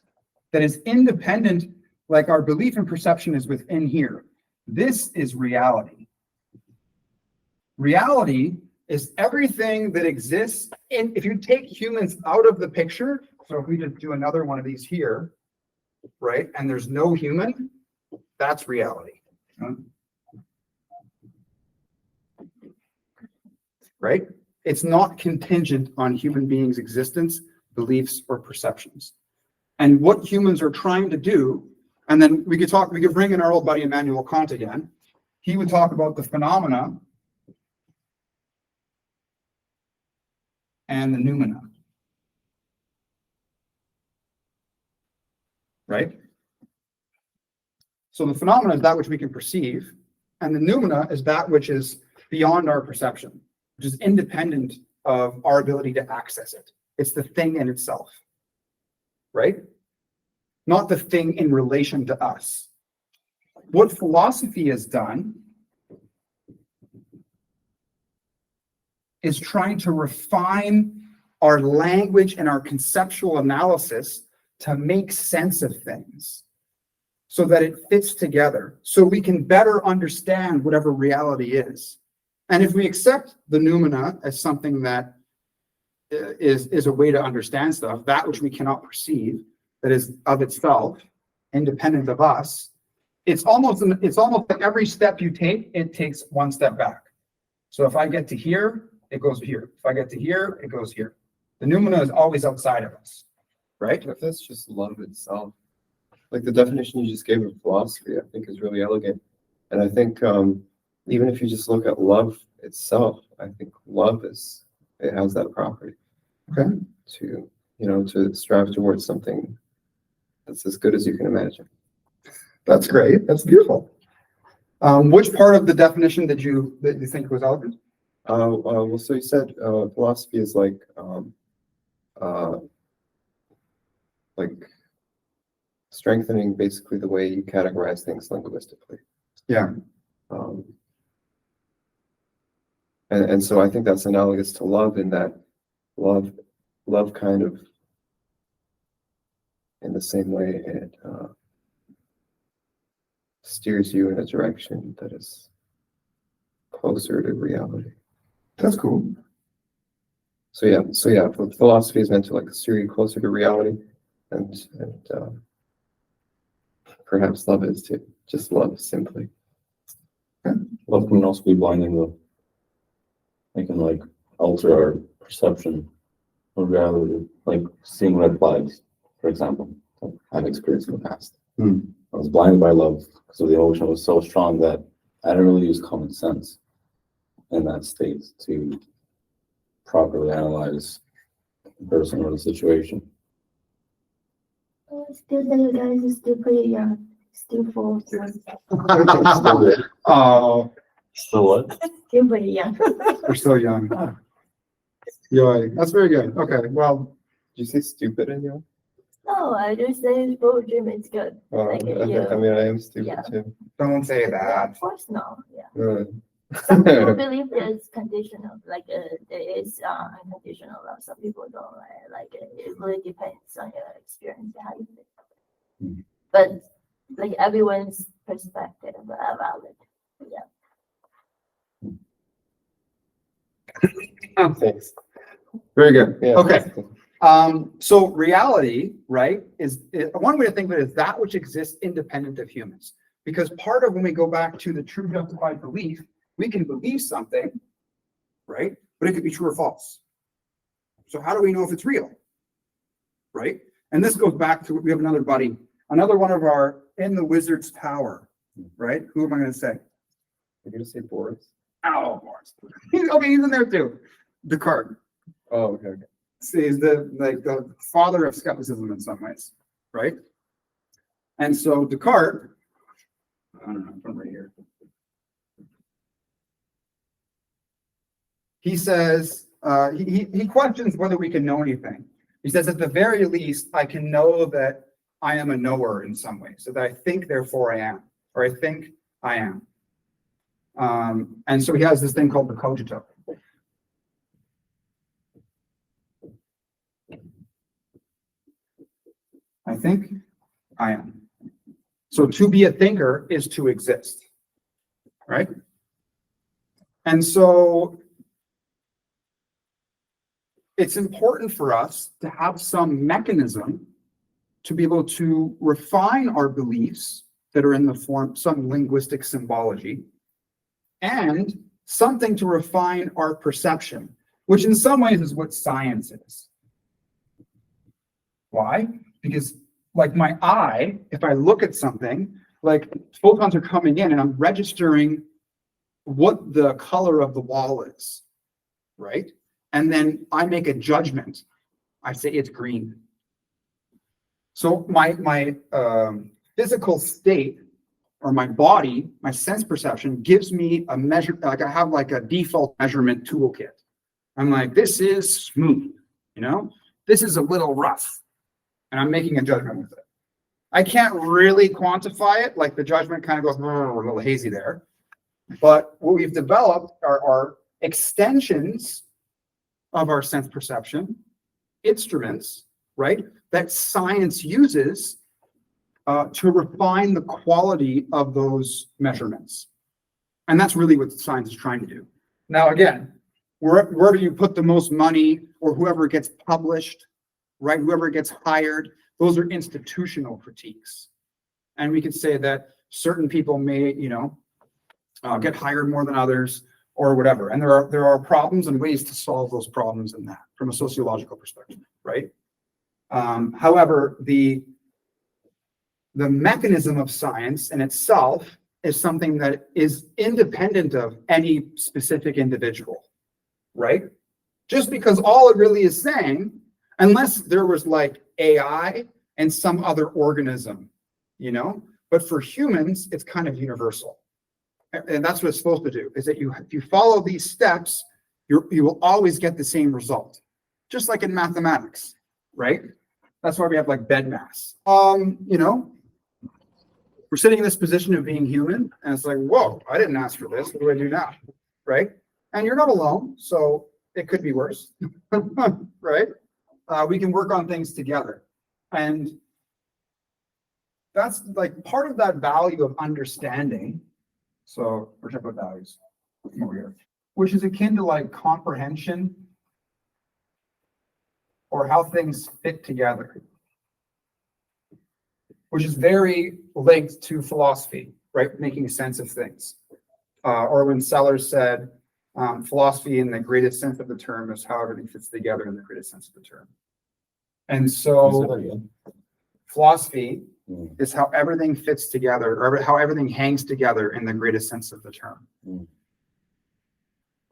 that is independent, like our belief and perception is within here. This is reality. Reality is everything that exists in, if you take humans out of the picture, so if we just do another one of these here, right, and there's no human, that's reality. Right? It's not contingent on human beings' existence, beliefs, or perceptions. And what humans are trying to do, and then we could bring in our old buddy Immanuel Kant again. He would talk about the phenomena and the noumena. Right? So the phenomena is that which we can perceive, and the noumena is that which is beyond our perception, which is independent of our ability to access it. It's the thing in itself, right? Not the thing in relation to us. What philosophy has done is trying to refine our language and our conceptual analysis to make sense of things so that it fits together, so we can better understand whatever reality is. And if we accept the noumena as something that is a way to understand stuff, that which we cannot perceive, that is of itself, independent of us, it's almost like every step you take, it takes one step back. So if I get to here, it goes here. If I get to here, it goes here. The noumena is always outside of us, right? If that's just love itself, like the definition you just gave of philosophy, I think is really elegant. And I think even if you just look at love itself, I think love it has that property. Okay. To strive towards something that's as good as you can imagine. That's great. That's beautiful. Which part of the definition that you think was elegant? Well, so you said philosophy is like strengthening basically the way you categorize things linguistically. Yeah. And so I think that's analogous to love in that love kind of in the same way it steers you in a direction that is closer to reality. That's cool. So yeah, philosophy is meant to like steer you closer to reality, and perhaps love is too. Just love simply. Love can also be blinding though. It can like alter our perception of reality, like seeing red flags, for example. I've experienced in the past. I was blinded by love because the emotion was so strong that I didn't really use common sense in that state to properly analyze the person or the situation. I still think you guys are still pretty young, still full of fun. Oh, Still what? Still pretty young. we're so young. Yeah, that's very good. Okay, well, Did you say stupid in you? No, I just say full dream is good. Like, I mean, I am stupid Yeah. too. don't say that. Of course, no, yeah. Uh, Some people believe there's conditional, like there is unconditional love. Some people don't. Like it really depends on your experience and how you feel. Mhm. But like everyone's perspective about it. Yeah. Thanks. Very good. Yeah. Okay. So reality, right, one way to think of it is that which exists independent of humans. Because part of when we go back to the true justified belief, we can believe something, right? But it could be true or false. So how do we know if it's real? Right? And this goes back to, we have another buddy, another one of our in the wizard's tower, right? Who am I going to say? You're gonna say Boris? Oh, of course. Okay, he's in there too. Descartes. Oh, okay. He's the father of skepticism in some ways, right? And so Descartes, I don't know, from right here. He says, he questions whether we can know anything. He says, at the very least, I can know that I am a knower in some ways, so that I think, therefore I am, or I think I am. And so he has this thing called the cogito. I think I am. So to be a thinker is to exist, right? And so it's important for us to have some mechanism to be able to refine our beliefs that are in the form, some linguistic symbology, and something to refine our perception, which in some ways is what science is. Why? Because like my eye, if I look at something, like photons are coming in and I'm registering what the color of the wall is, right? And then I make a judgment. I say it's green. So my physical state or my body, my sense perception gives me a measure, like I have like a default measurement toolkit. I'm like, this is smooth, you know, this is a little rough. And I'm making a judgment with it. I can't really quantify it, like the judgment kind of goes a little hazy there. But what we've developed are extensions of our sense perception, instruments, right, that science uses to refine the quality of those measurements. And that's really what science is trying to do. Now, again, wherever you put the most money or whoever gets published, right, whoever gets hired, those are institutional critiques. And we could say that certain people may, you know, get hired more than others or whatever. And there are problems and ways to solve those problems in that from a sociological perspective, right? However, the mechanism of science in itself is something that is independent of any specific individual, right? Just because all it really is saying, unless there was like AI and some other organism, you know, but for humans, it's kind of universal. And that's what it's supposed to do, is that if you follow these steps, you will always get the same result. Just like in mathematics, right? That's why we have like BEDMAS. You know, we're sitting in this position of being human, and it's like, whoa, I didn't ask for this. What do I do now? Right? And you're not alone, so it could be worse, right? We can work on things together. And that's like part of that value of understanding. So we're talking about values over here, which is akin to like comprehension or how things fit together, which is very linked to philosophy, right? Making sense of things. Or when Sellers said, philosophy in the greatest sense of the term is how everything fits together in the greatest sense of the term. And so philosophy is how everything fits together, or how everything hangs together in the greatest sense of the term.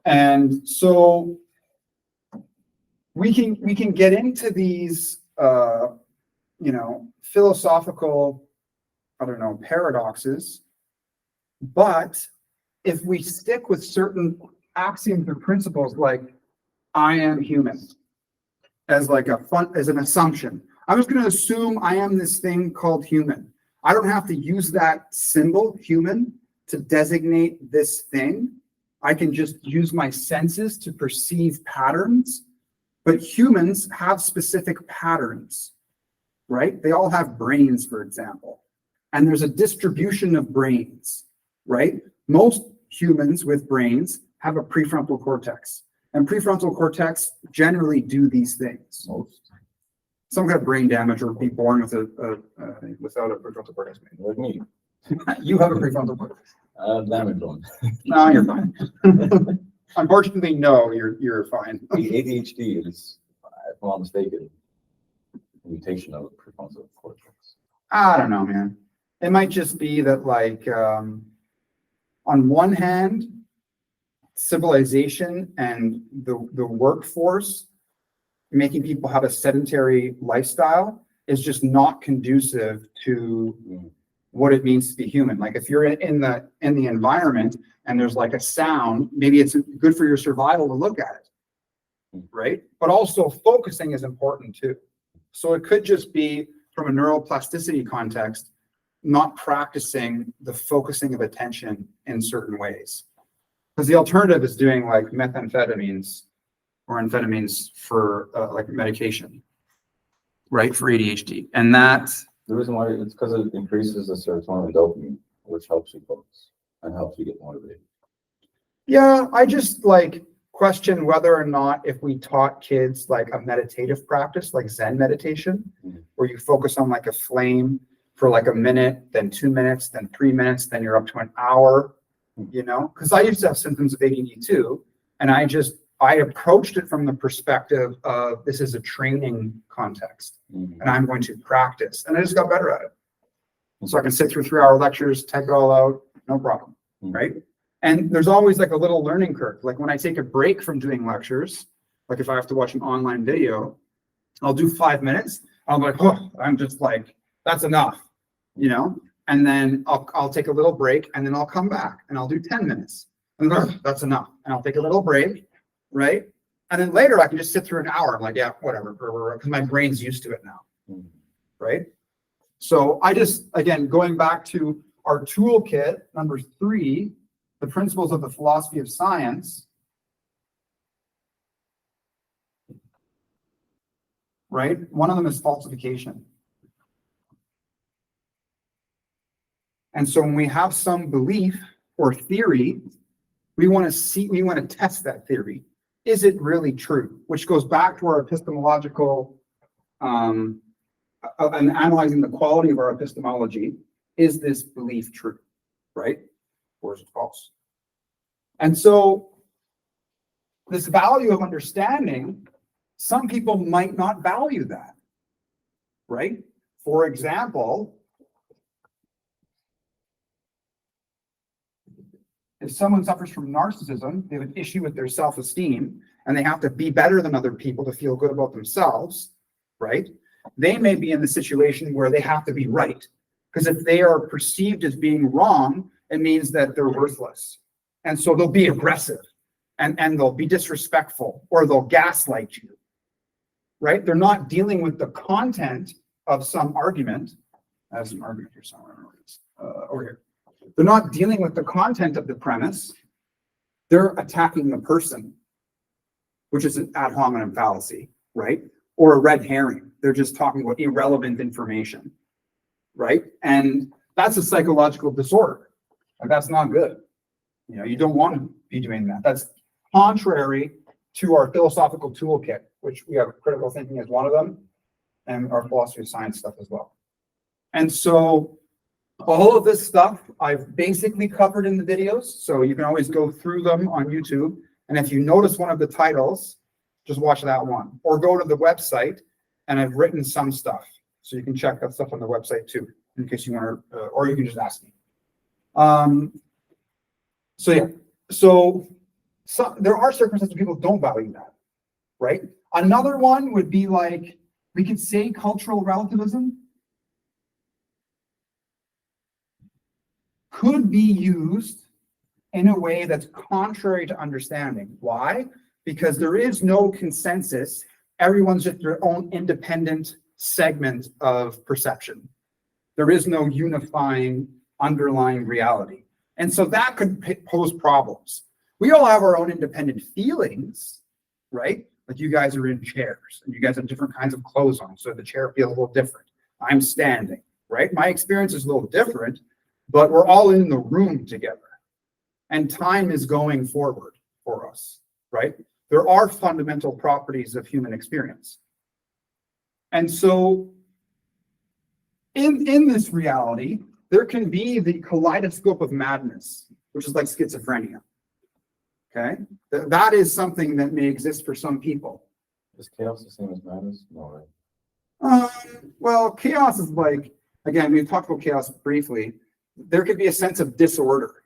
And so we can get into these philosophical, I don't know, paradoxes, but if we stick with certain axioms or principles like I am human as like as an assumption, I'm just going to assume I am this thing called human. I don't have to use that symbol human to designate this thing. I can just use my senses to perceive patterns, but humans have specific patterns, right? They all have brains, for example, and there's a distribution of brains, right? Most humans with brains have a prefrontal cortex, and prefrontal cortex generally do these things. Some got brain damage or be born with without a prefrontal cortex. Like me. You have a prefrontal cortex. Damage one. No, you're fine. Unfortunately, no, you're fine. The ADHD is, if I'm not mistaken, a mutation of the prefrontal cortex. I don't know, man. It might just be that, like, on one hand, civilization and the workforce, making people have a sedentary lifestyle, is just not conducive to what it means to be human. Like if you're in the environment and there's like a sound, maybe it's good for your survival to look at it, right? But also focusing is important too. So it could just be, from a neuroplasticity context, not practicing the focusing of attention in certain ways. Because the alternative is doing like methamphetamines or amphetamines for like medication, right? For ADHD. And that, The reason why, it's because it increases the serotonin and dopamine, which helps you focus and helps you get motivated. yeah, I just like question whether or not if we taught kids like a meditative practice, like Zen meditation, where you focus on like a flame for like a minute, then 2 minutes, then 3 minutes, then you're up to an hour, you know? Because I used to have symptoms of ADD too, and I approached it from the perspective of this is a training context, and I'm going to practice, and I just got better at it. So I can sit through 3-hour lectures, type it all out, no problem, right? And there's always like a little learning curve. Like when I take a break from doing lectures, like if I have to watch an online video, I'll do 5 minutes. I'm like, oh, I'm just like, that's enough, you know? And then I'll take a little break, and then I'll come back and I'll do 10 minutes. And that's enough. And I'll take a little break, right? And then later I can just sit through an hour. I'm like, yeah, whatever, because my brain's used to it now, right? So I just, again, going back to our toolkit, number 3, the principles of the philosophy of science, right? One of them is falsification. And so when we have some belief or theory, we want to test that theory. Is it really true? Which goes back to our epistemological, and analyzing the quality of our epistemology. Is this belief true, right? Or is it false? And so this value of understanding, some people might not value that, right? For example, if someone suffers from narcissism, they have an issue with their self-esteem, and they have to be better than other people to feel good about themselves, right? They may be in the situation where they have to be right. Because if they are perceived as being wrong, it means that they're worthless. And so they'll be aggressive, and they'll be disrespectful, or they'll gaslight you, right? They're not dealing with the content of some argument. I have some argument here somewhere. Over here. They're not dealing with the content of the premise. they're attacking the person, which is an ad hominem fallacy, right? Or a red herring. They're just talking about irrelevant information, right? And that's a psychological disorder. Like, that's not good. You know, you don't want to be doing that. That's contrary to our philosophical toolkit, which we have critical thinking as one of them, and our philosophy of science stuff as well. And so all of this stuff I've basically covered in the videos, so you can always go through them on YouTube. And if you notice one of the titles, just watch that one, or go to the website, and I've written some stuff, so you can check that stuff on the website too, in case you want to, or you can just ask me. So yeah, so there are circumstances people don't value that, right? Another one would be like, we could say cultural relativism could be used in a way that's contrary to understanding. Why? Because there is no consensus. Everyone's just their own independent segment of perception. There is no unifying underlying reality. And so that could pose problems. We all have our own independent feelings, right? Like, you guys are in chairs and you guys have different kinds of clothes on, so the chair feels a little different. I'm standing, right? My experience is a little different, but we're all in the room together. And time is going forward for us, right? There are fundamental properties of human experience. And so in this reality, there can be the kaleidoscope of madness, which is like schizophrenia. Okay? That is something that may exist for some people. Is chaos the same as madness? No, right? Well, chaos is like, again, we've talked about chaos briefly. There could be a sense of disorder,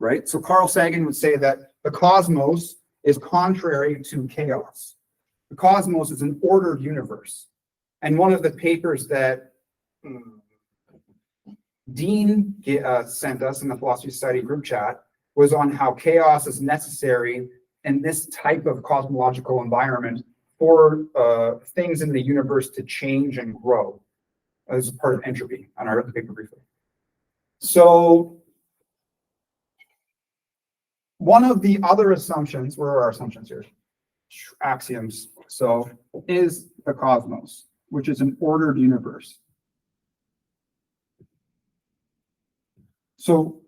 right? So Carl Sagan would say that the cosmos is contrary to chaos. The cosmos is an ordered universe. And one of the papers that Dean sent us in the Philosophy Society group chat was on how chaos is necessary in this type of cosmological environment for things in the universe to change and grow as a part of entropy. And I read the paper briefly. So one of the other assumptions, where are our assumptions here? Axioms. So is the cosmos, which is an ordered universe. So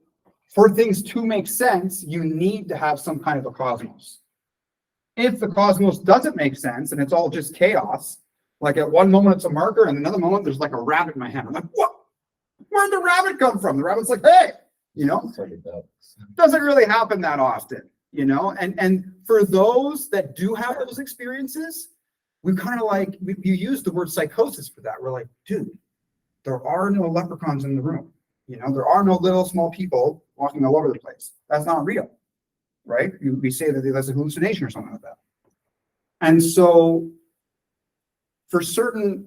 for things to make sense, you need to have some kind of a cosmos. If the cosmos doesn't make sense and it's all just chaos, like at one moment it's a marker and another moment there's like a rabbit in my hand. I'm like, what? Where'd the rabbit come from? The rabbit's like, hey, you know, doesn't really happen that often, you know? And for those that do have those experiences, we kind of like, we use the word psychosis for that. We're like, dude, there are no leprechauns in the room. You know, there are no little small people walking all over the place. That's not real, right? We say that that's a hallucination or something like that. And so for certain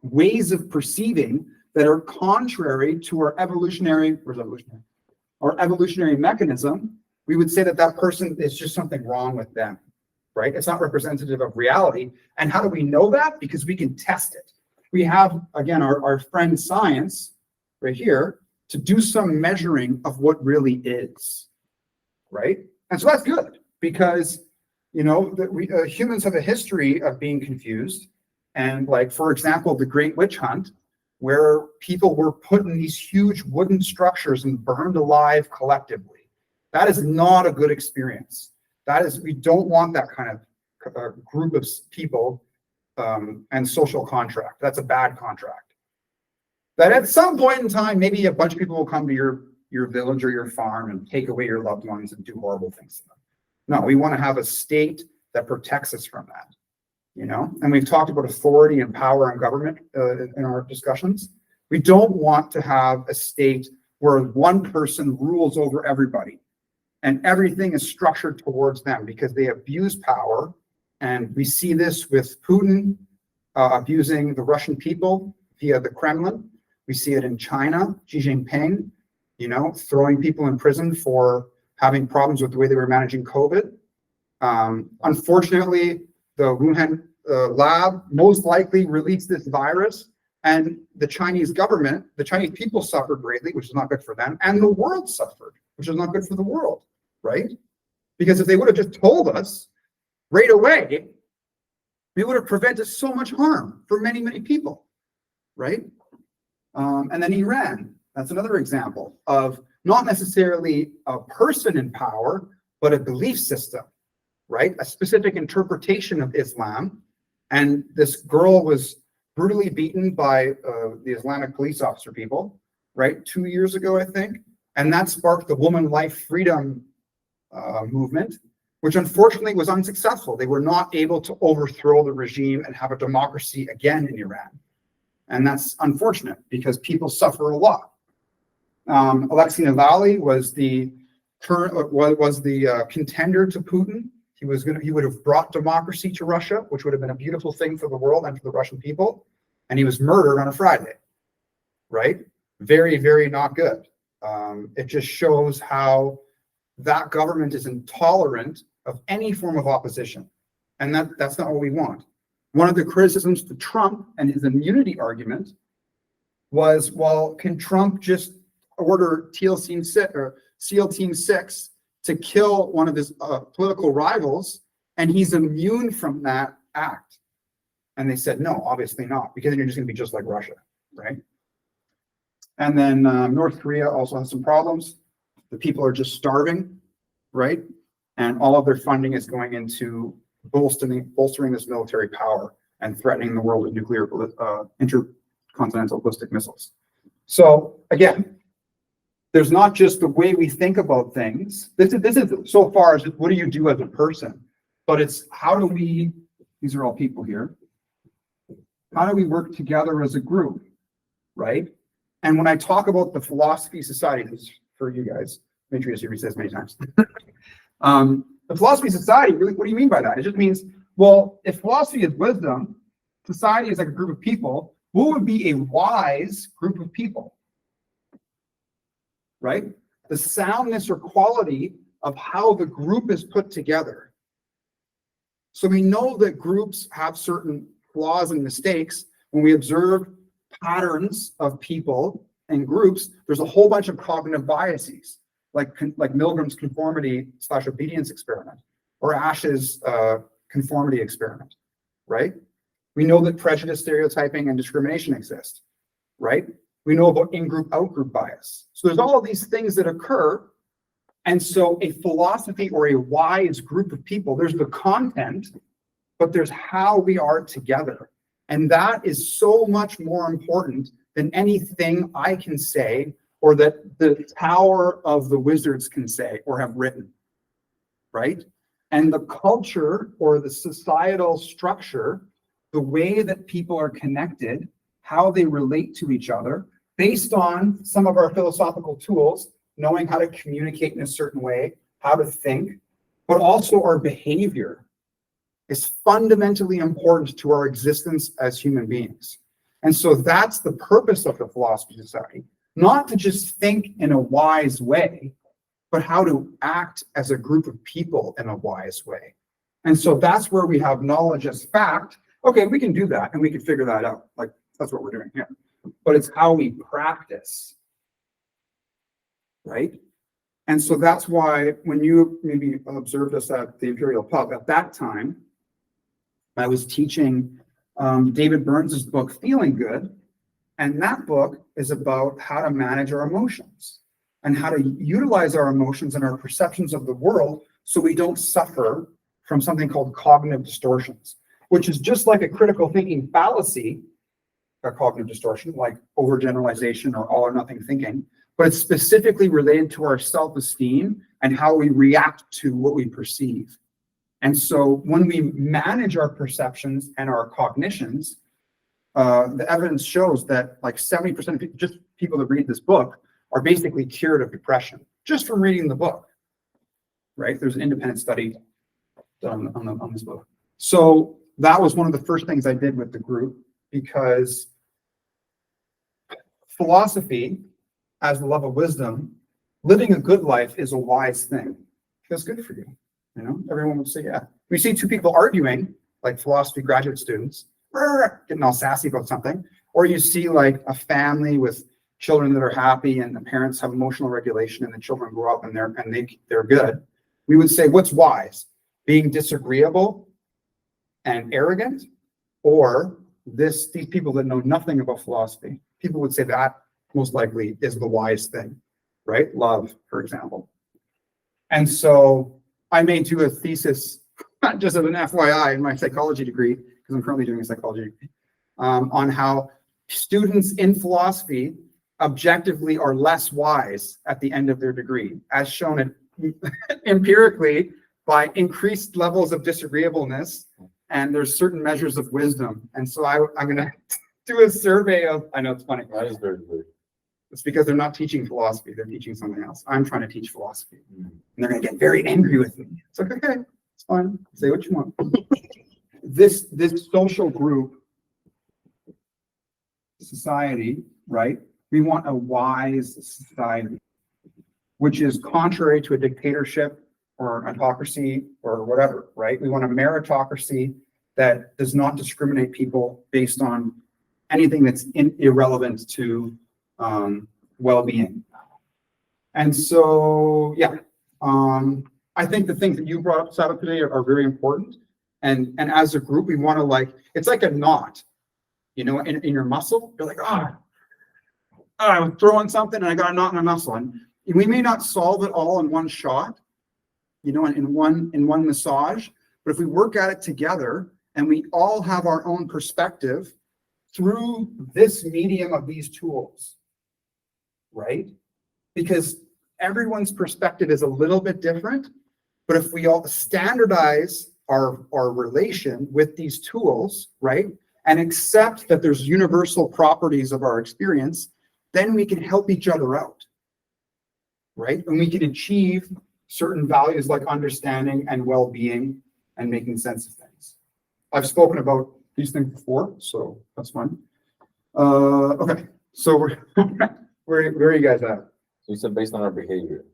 ways of perceiving that are contrary to our evolutionary mechanism, we would say that that person is just something wrong with them, right? It's not representative of reality. And how do we know that? Because we can test it. We have, again, our friend science right here to do some measuring of what really is, right? And so that's good because, you know, humans have a history of being confused. And like, for example, the Great Witch Hunt, where people were put in these huge wooden structures and burned alive collectively. That is not a good experience. That is, we don't want that kind of group of people and social contract. That's a bad contract. That at some point in time, maybe a bunch of people will come to your village or your farm and take away your loved ones and do horrible things to them. No, we want to have a state that protects us from that. You know, and we've talked about authority and power and government in our discussions. We don't want to have a state where one person rules over everybody and everything is structured towards them because they abuse power. And we see this with Putin abusing the Russian people via the Kremlin. We see it in China, Xi Jinping, you know, throwing people in prison for having problems with the way they were managing COVID. Unfortunately, the Wuhan lab most likely released this virus, and the Chinese government, the Chinese people suffered greatly, which is not good for them, and the world suffered, which is not good for the world. right? Because if they would have just told us right away, we would have prevented so much harm for many, many people, right? And then Iran, that's another example of not necessarily a person in power, but a belief system, right? A specific interpretation of Islam. And this girl was brutally beaten by the Islamic police officer people, right? 2 years ago, I think. And that sparked the Woman Life Freedom movement, which unfortunately was unsuccessful. They were not able to overthrow the regime and have a democracy again in Iran. And that's unfortunate because people suffer a lot. Alexei Navalny was the contender to Putin. He would have brought democracy to Russia, which would have been a beautiful thing for the world and for the Russian people. And he was murdered on a Friday, right? Very, very not good. It just shows how that government is intolerant of any form of opposition. And that's not what we want. One of the criticisms to Trump and his immunity argument was, well, can Trump just order SEAL Team 6 to kill one of his political rivals, and he's immune from that act? And they said, no, obviously not, because then you're just going to be just like Russia, right? And then North Korea also has some problems. The people are just starving, right? And all of their funding is going into bolstering this military power and threatening the world with nuclear intercontinental ballistic missiles. So again, there's not just the way we think about things. This is so far as what do you do as a person, but it's how do we, these are all people here, how do we work together as a group, right? And when I talk about the philosophy society, this is for you guys, make sure you read this many times. The philosophy society, really, what do you mean by that? It just means, well, if philosophy is wisdom, society is like a group of people, what would be a wise group of people? Right? The soundness or quality of how the group is put together. So we know that groups have certain flaws and mistakes. When we observe patterns of people and groups, there's a whole bunch of cognitive biases, like Milgram's conformity/obedience experiment, or Ash's conformity experiment, right? We know that prejudice, stereotyping, and discrimination exist, right? We know about in-group, out-group bias. So there's all of these things that occur. And so a philosophy or a wise group of people, there's the content, but there's how we are together. And that is so much more important than anything I can say or that the Tower of the Wizards can say or have written, right? And the culture or the societal structure, the way that people are connected, how they relate to each other, based on some of our philosophical tools, knowing how to communicate in a certain way, how to think, but also our behavior is fundamentally important to our existence as human beings. And so that's the purpose of the Philosophy Society, not to just think in a wise way, but how to act as a group of people in a wise way. And so that's where we have knowledge as fact. Okay, we can do that and we can figure that out. Like, that's what we're doing here. But it's how we practice, right? And so that's why when you maybe observed us at the Imperial Pub, at that time, I was teaching David Burns's book, Feeling Good. And that book is about how to manage our emotions and how to utilize our emotions and our perceptions of the world so we don't suffer from something called cognitive distortions, which is just like a critical thinking fallacy, a cognitive distortion, like overgeneralization or all or nothing thinking, but it's specifically related to our self-esteem and how we react to what we perceive. And so when we manage our perceptions and our cognitions, the evidence shows that like 70% of people, just people that read this book, are basically cured of depression just from reading the book, right? There's an independent study done on this book. So that was one of the first things I did with the group, because philosophy, as the love of wisdom, living a good life is a wise thing. It's good for you. You know, everyone would say, yeah. We see two people arguing, like philosophy graduate students, getting all sassy about something, or you see like a family with children that are happy and the parents have emotional regulation and the children grow up and they're good. We would say, what's wise? Being disagreeable and arrogant, or these people that know nothing about philosophy. People would say that most likely is the wise thing, right? Love, for example. And so I may do a thesis, just as an FYI in my psychology degree, because I'm currently doing a psychology degree, on how students in philosophy objectively are less wise at the end of their degree, as shown empirically by increased levels of disagreeableness, and there's certain measures of wisdom. And so I'm going to do a survey of, I know it's funny. That is very good. It's because they're not teaching philosophy, they're teaching something else. I'm trying to teach philosophy. And they're going to get very angry with me. It's like, okay, it's fine. Say what you want. This social group, society, right? We want a wise society, which is contrary to a dictatorship or autocracy or whatever, right? We want a meritocracy that does not discriminate people based on anything that's irrelevant to well-being. And so, yeah, I think the things that you brought up, Sabbath, today are very important. And as a group, we want to it's like a knot, you know, in your muscle. You're like, I was throwing something and I got a knot in my muscle. And we may not solve it all in one shot, you know, in one massage, but if we work at it together and we all have our own perspective through this medium of these tools, right? Because everyone's perspective is a little bit different, but if we all standardize our relation with these tools, right, and accept that there's universal properties of our experience, then we can help each other out, right? And we can achieve certain values like understanding and well-being and making sense of things. I've spoken about these things before, so that's fine. Okay, so where are you guys at? So you said based on our behavior,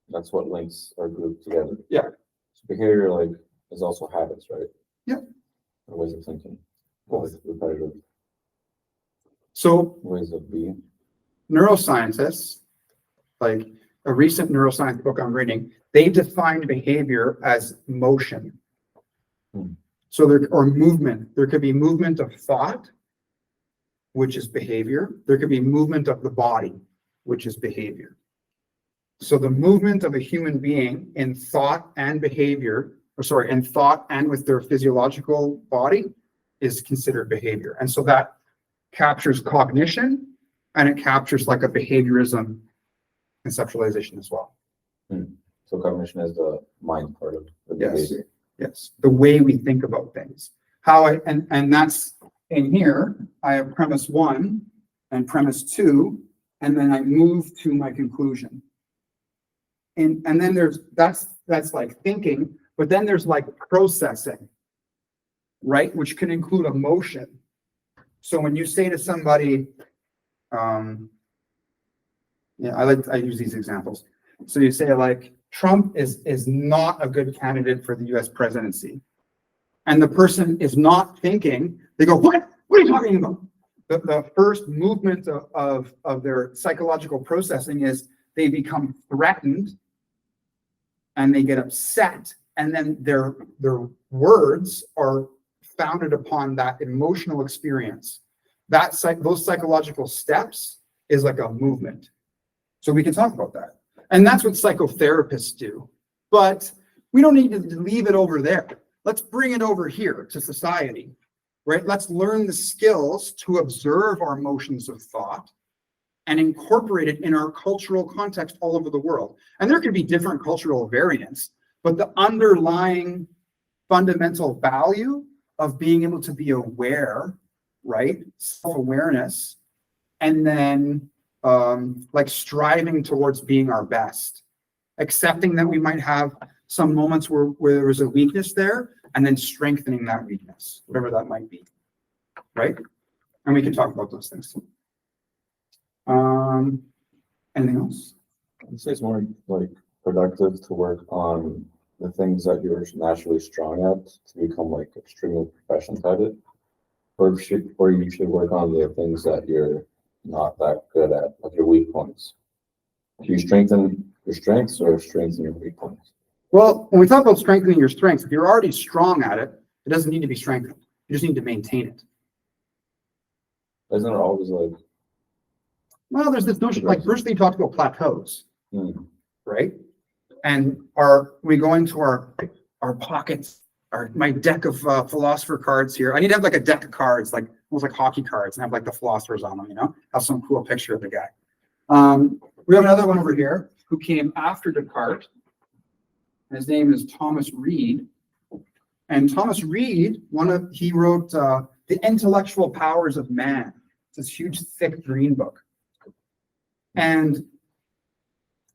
that's what links our group together. Yeah. So behavior is also habits, right? Yeah. Or ways of thinking, repetitive So ways of being. neuroscientists, like a recent neuroscience book I'm reading, they define behavior as motion. So or movement. There could be movement of thought, which is behavior. There could be movement of the body, which is behavior. So the movement of a human being in thought and behavior, in thought and with their physiological body is considered behavior. And so that captures cognition and it captures like a behaviorism conceptualization as well. So cognition is the mind part of the Yes. behavior. Yes, the way we think about things. And that's in here, I have premise 1 and premise 2, and then I move to my conclusion. And then that's like thinking, but then there's like processing, right? Which can include emotion. So when you say to somebody, I use these examples. So you say like, Trump is not a good candidate for the US presidency. And the person is not thinking, they go, what? What are you talking about? The first movement of their psychological processing is they become threatened and they get upset. And then their words are founded upon that emotional experience. Those psychological steps is like a movement. So we can talk about that. And that's what psychotherapists do. But we don't need to leave it over there. Let's bring it over here to society, right? Let's learn the skills to observe our motions of thought and incorporate it in our cultural context all over the world. And there can be different cultural variants, but the underlying fundamental value of being able to be aware, right? Self-awareness, and then like striving towards being our best, accepting that we might have some moments where there was a weakness there, and then strengthening that weakness, whatever that might be, right? And we can talk about those things too. Anything else? I'd say it's more like productive to work on the things that you're naturally strong at to become like extremely proficient at it, or you should work on the things that you're not that good at, like your weak points. Do you strengthen your strengths or strengthen your weak points? Well, when we talk about strengthening your strengths, if you're already strong at it, it doesn't need to be strengthened. You just need to maintain it. Isn't it always like, Well, there's this notion, like Bruce Lee talked about plateaus, right? And we go into our pockets, my deck of philosopher cards here. I need to have like a deck of cards, like almost like hockey cards, and have like the philosophers on them, you know, have some cool picture of the guy. We have another one over here who came after Descartes. His name is Thomas Reid. And Thomas Reid, he wrote The Intellectual Powers of Man. It's this huge, thick green book. And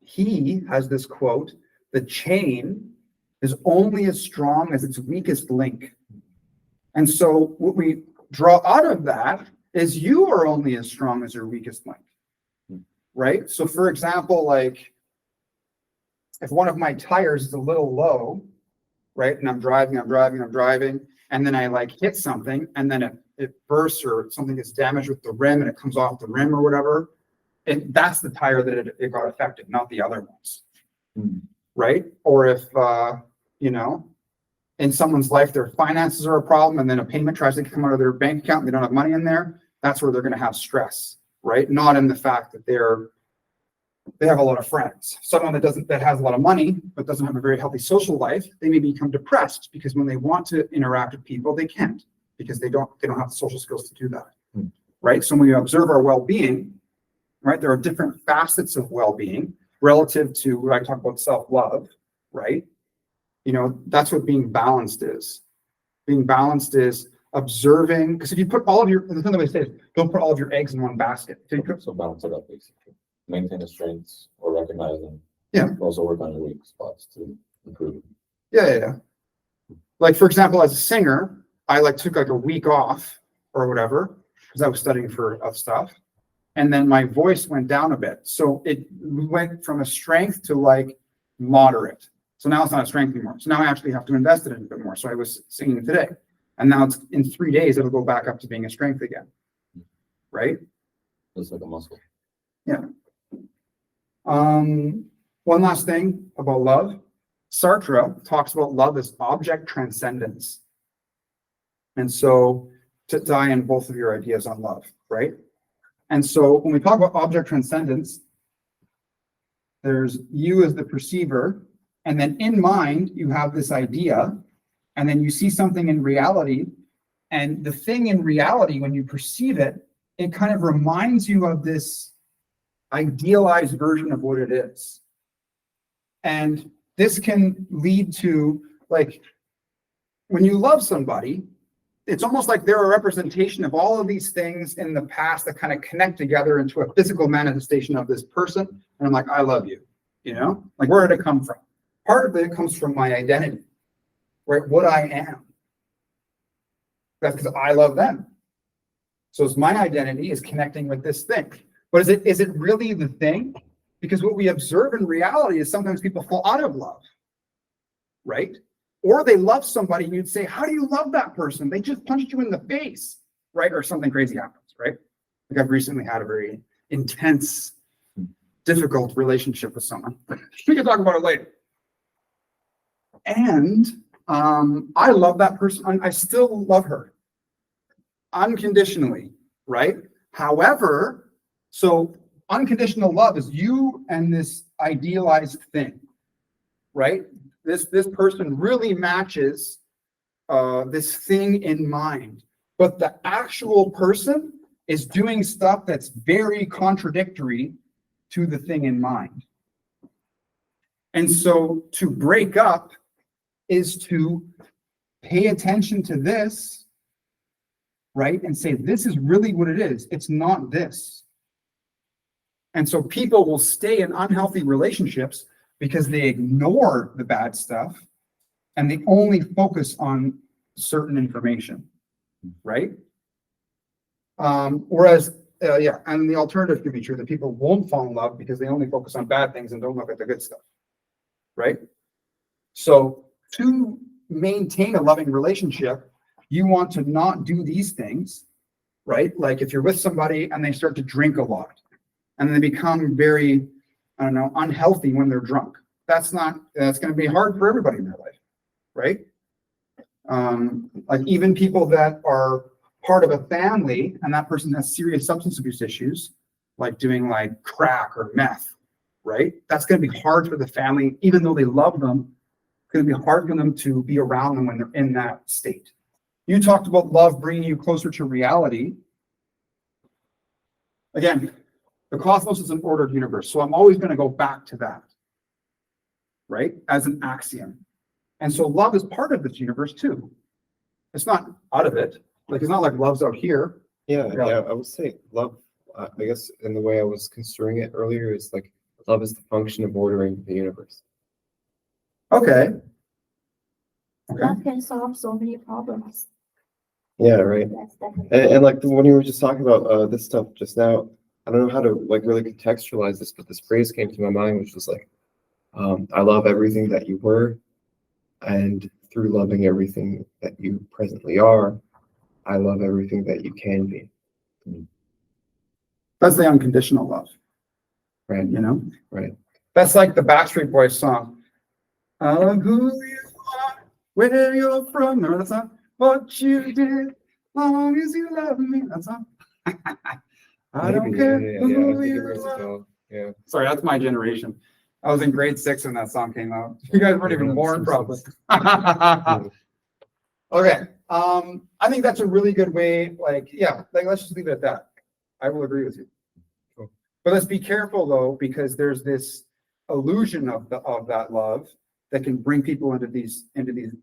he has this quote, "The chain is only as strong as its weakest link." And so what we draw out of that is you are only as strong as your weakest link, right? So for example, like if one of my tires is a little low, right, and I'm driving, and then I like hit something, and then it bursts or something gets damaged with the rim and it comes off the rim or whatever, and that's the tire that it got affected, not the other ones, right? Or if, you know, in someone's life, their finances are a problem, and then a payment tries to come out of their bank account and they don't have money in there, that's where they're going to have stress, right? Not in the fact that they have a lot of friends. Someone that has a lot of money but doesn't have a very healthy social life, they may become depressed because when they want to interact with people, they can't because they don't have the social skills to do that, right? So when we observe our well-being, right, there are different facets of well-being relative to what I talk about self-love, right? You know, that's what being balanced is. Being balanced is observing, because if you put all of your, the thing that we say is don't put all of your eggs in one basket. so balance it up basically. Maintain the strengths or recognize them. Yeah. Also work on your weak spots to improve. Yeah. Like for example, as a singer, I like took like a week off or whatever because I was studying for other stuff, and then my voice went down a bit. So it went from a strength to like moderate. So now it's not a strength anymore. So now I actually have to invest in it a bit more. So I was singing today, and now it's in 3 days it'll go back up to being a strength again, right? It's like a muscle. Yeah. One last thing about love. Sartre talks about love as object transcendence. And so to tie in both of your ideas on love, right? And so when we talk about object transcendence, there's you as the perceiver, and then in mind, you have this idea, and then you see something in reality, and the thing in reality, when you perceive it, it kind of reminds you of this idealized version of what it is. And this can lead to, like, when you love somebody, it's almost like they're a representation of all of these things in the past that kind of connect together into a physical manifestation of this person. And I'm like, I love you, you know? Like, where did it come from? Part of it comes from my identity, right? What I am. That's because I love them. So it's my identity is connecting with this thing. But is it really the thing? Because what we observe in reality is sometimes people fall out of love, right? Or they love somebody and you'd say, how do you love that person? They just punched you in the face, right? Or something crazy happens, right? Like I've recently had a very intense, difficult relationship with someone. We can talk about it later. And I love that person. I still love her unconditionally, right? However, so unconditional love is you and this idealized thing, right? This person really matches this thing in mind, but the actual person is doing stuff that's very contradictory to the thing in mind. And so to break up is to pay attention to this, right? And say, this is really what it is. It's not this. And so people will stay in unhealthy relationships because they ignore the bad stuff and they only focus on certain information, right? Whereas, and the alternative could be true, that people won't fall in love because they only focus on bad things and don't look at the good stuff, right? So to maintain a loving relationship, you want to not do these things, right? Like if you're with somebody and they start to drink a lot and they become very, I don't know, unhealthy when they're drunk. that's gonna be hard for everybody in their life, right? Like even people that are part of a family and that person has serious substance abuse issues, like doing like crack or meth, right? That's gonna be hard for the family, even though they love them. It's gonna be hard for them to be around them when they're in that state. You talked about love bringing you closer to reality. Again, the cosmos is an ordered universe, so I'm always going to go back to that, right? As an axiom. And so love is part of this universe too. It's not out of it. Like, it's not like love's out here. Yeah, I would say love, I guess in the way I was construing it earlier is like, love is the function of ordering the universe. Okay. Okay. Love can solve so many problems. Yeah, right. That's definitely. And like when you were just talking about this stuff just now, I don't know how to like really contextualize this, but this phrase came to my mind, which was like, I love everything that you were, and through loving everything that you presently are, I love everything that you can be. That's the unconditional love, Right. you know? Right. That's like the Backstreet Boys song. I love who you are, where you're from. Remember that song? What you did, long as you love me. That song? I don't Maybe, care yeah, who I think it you rings a are. bell. Yeah. Sorry, that's my generation. I was in grade 6 when that song came out. You guys weren't even born probably. Okay, I think that's a really good way, like, yeah, like, let's just leave it at that. I will agree with you. Cool. But let's be careful though, because there's this illusion of that love that can bring people into these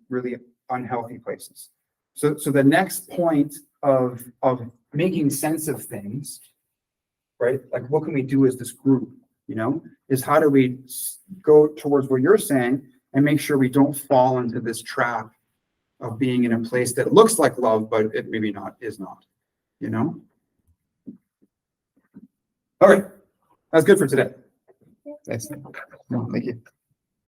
really unhealthy places. So the next point of making sense of things, right? Like, what can we do as this group, you know, is how do we go towards what you're saying and make sure we don't fall into this trap of being in a place that looks like love, but it maybe is not, you know? Okay, that's good for today. Nice. Thank you.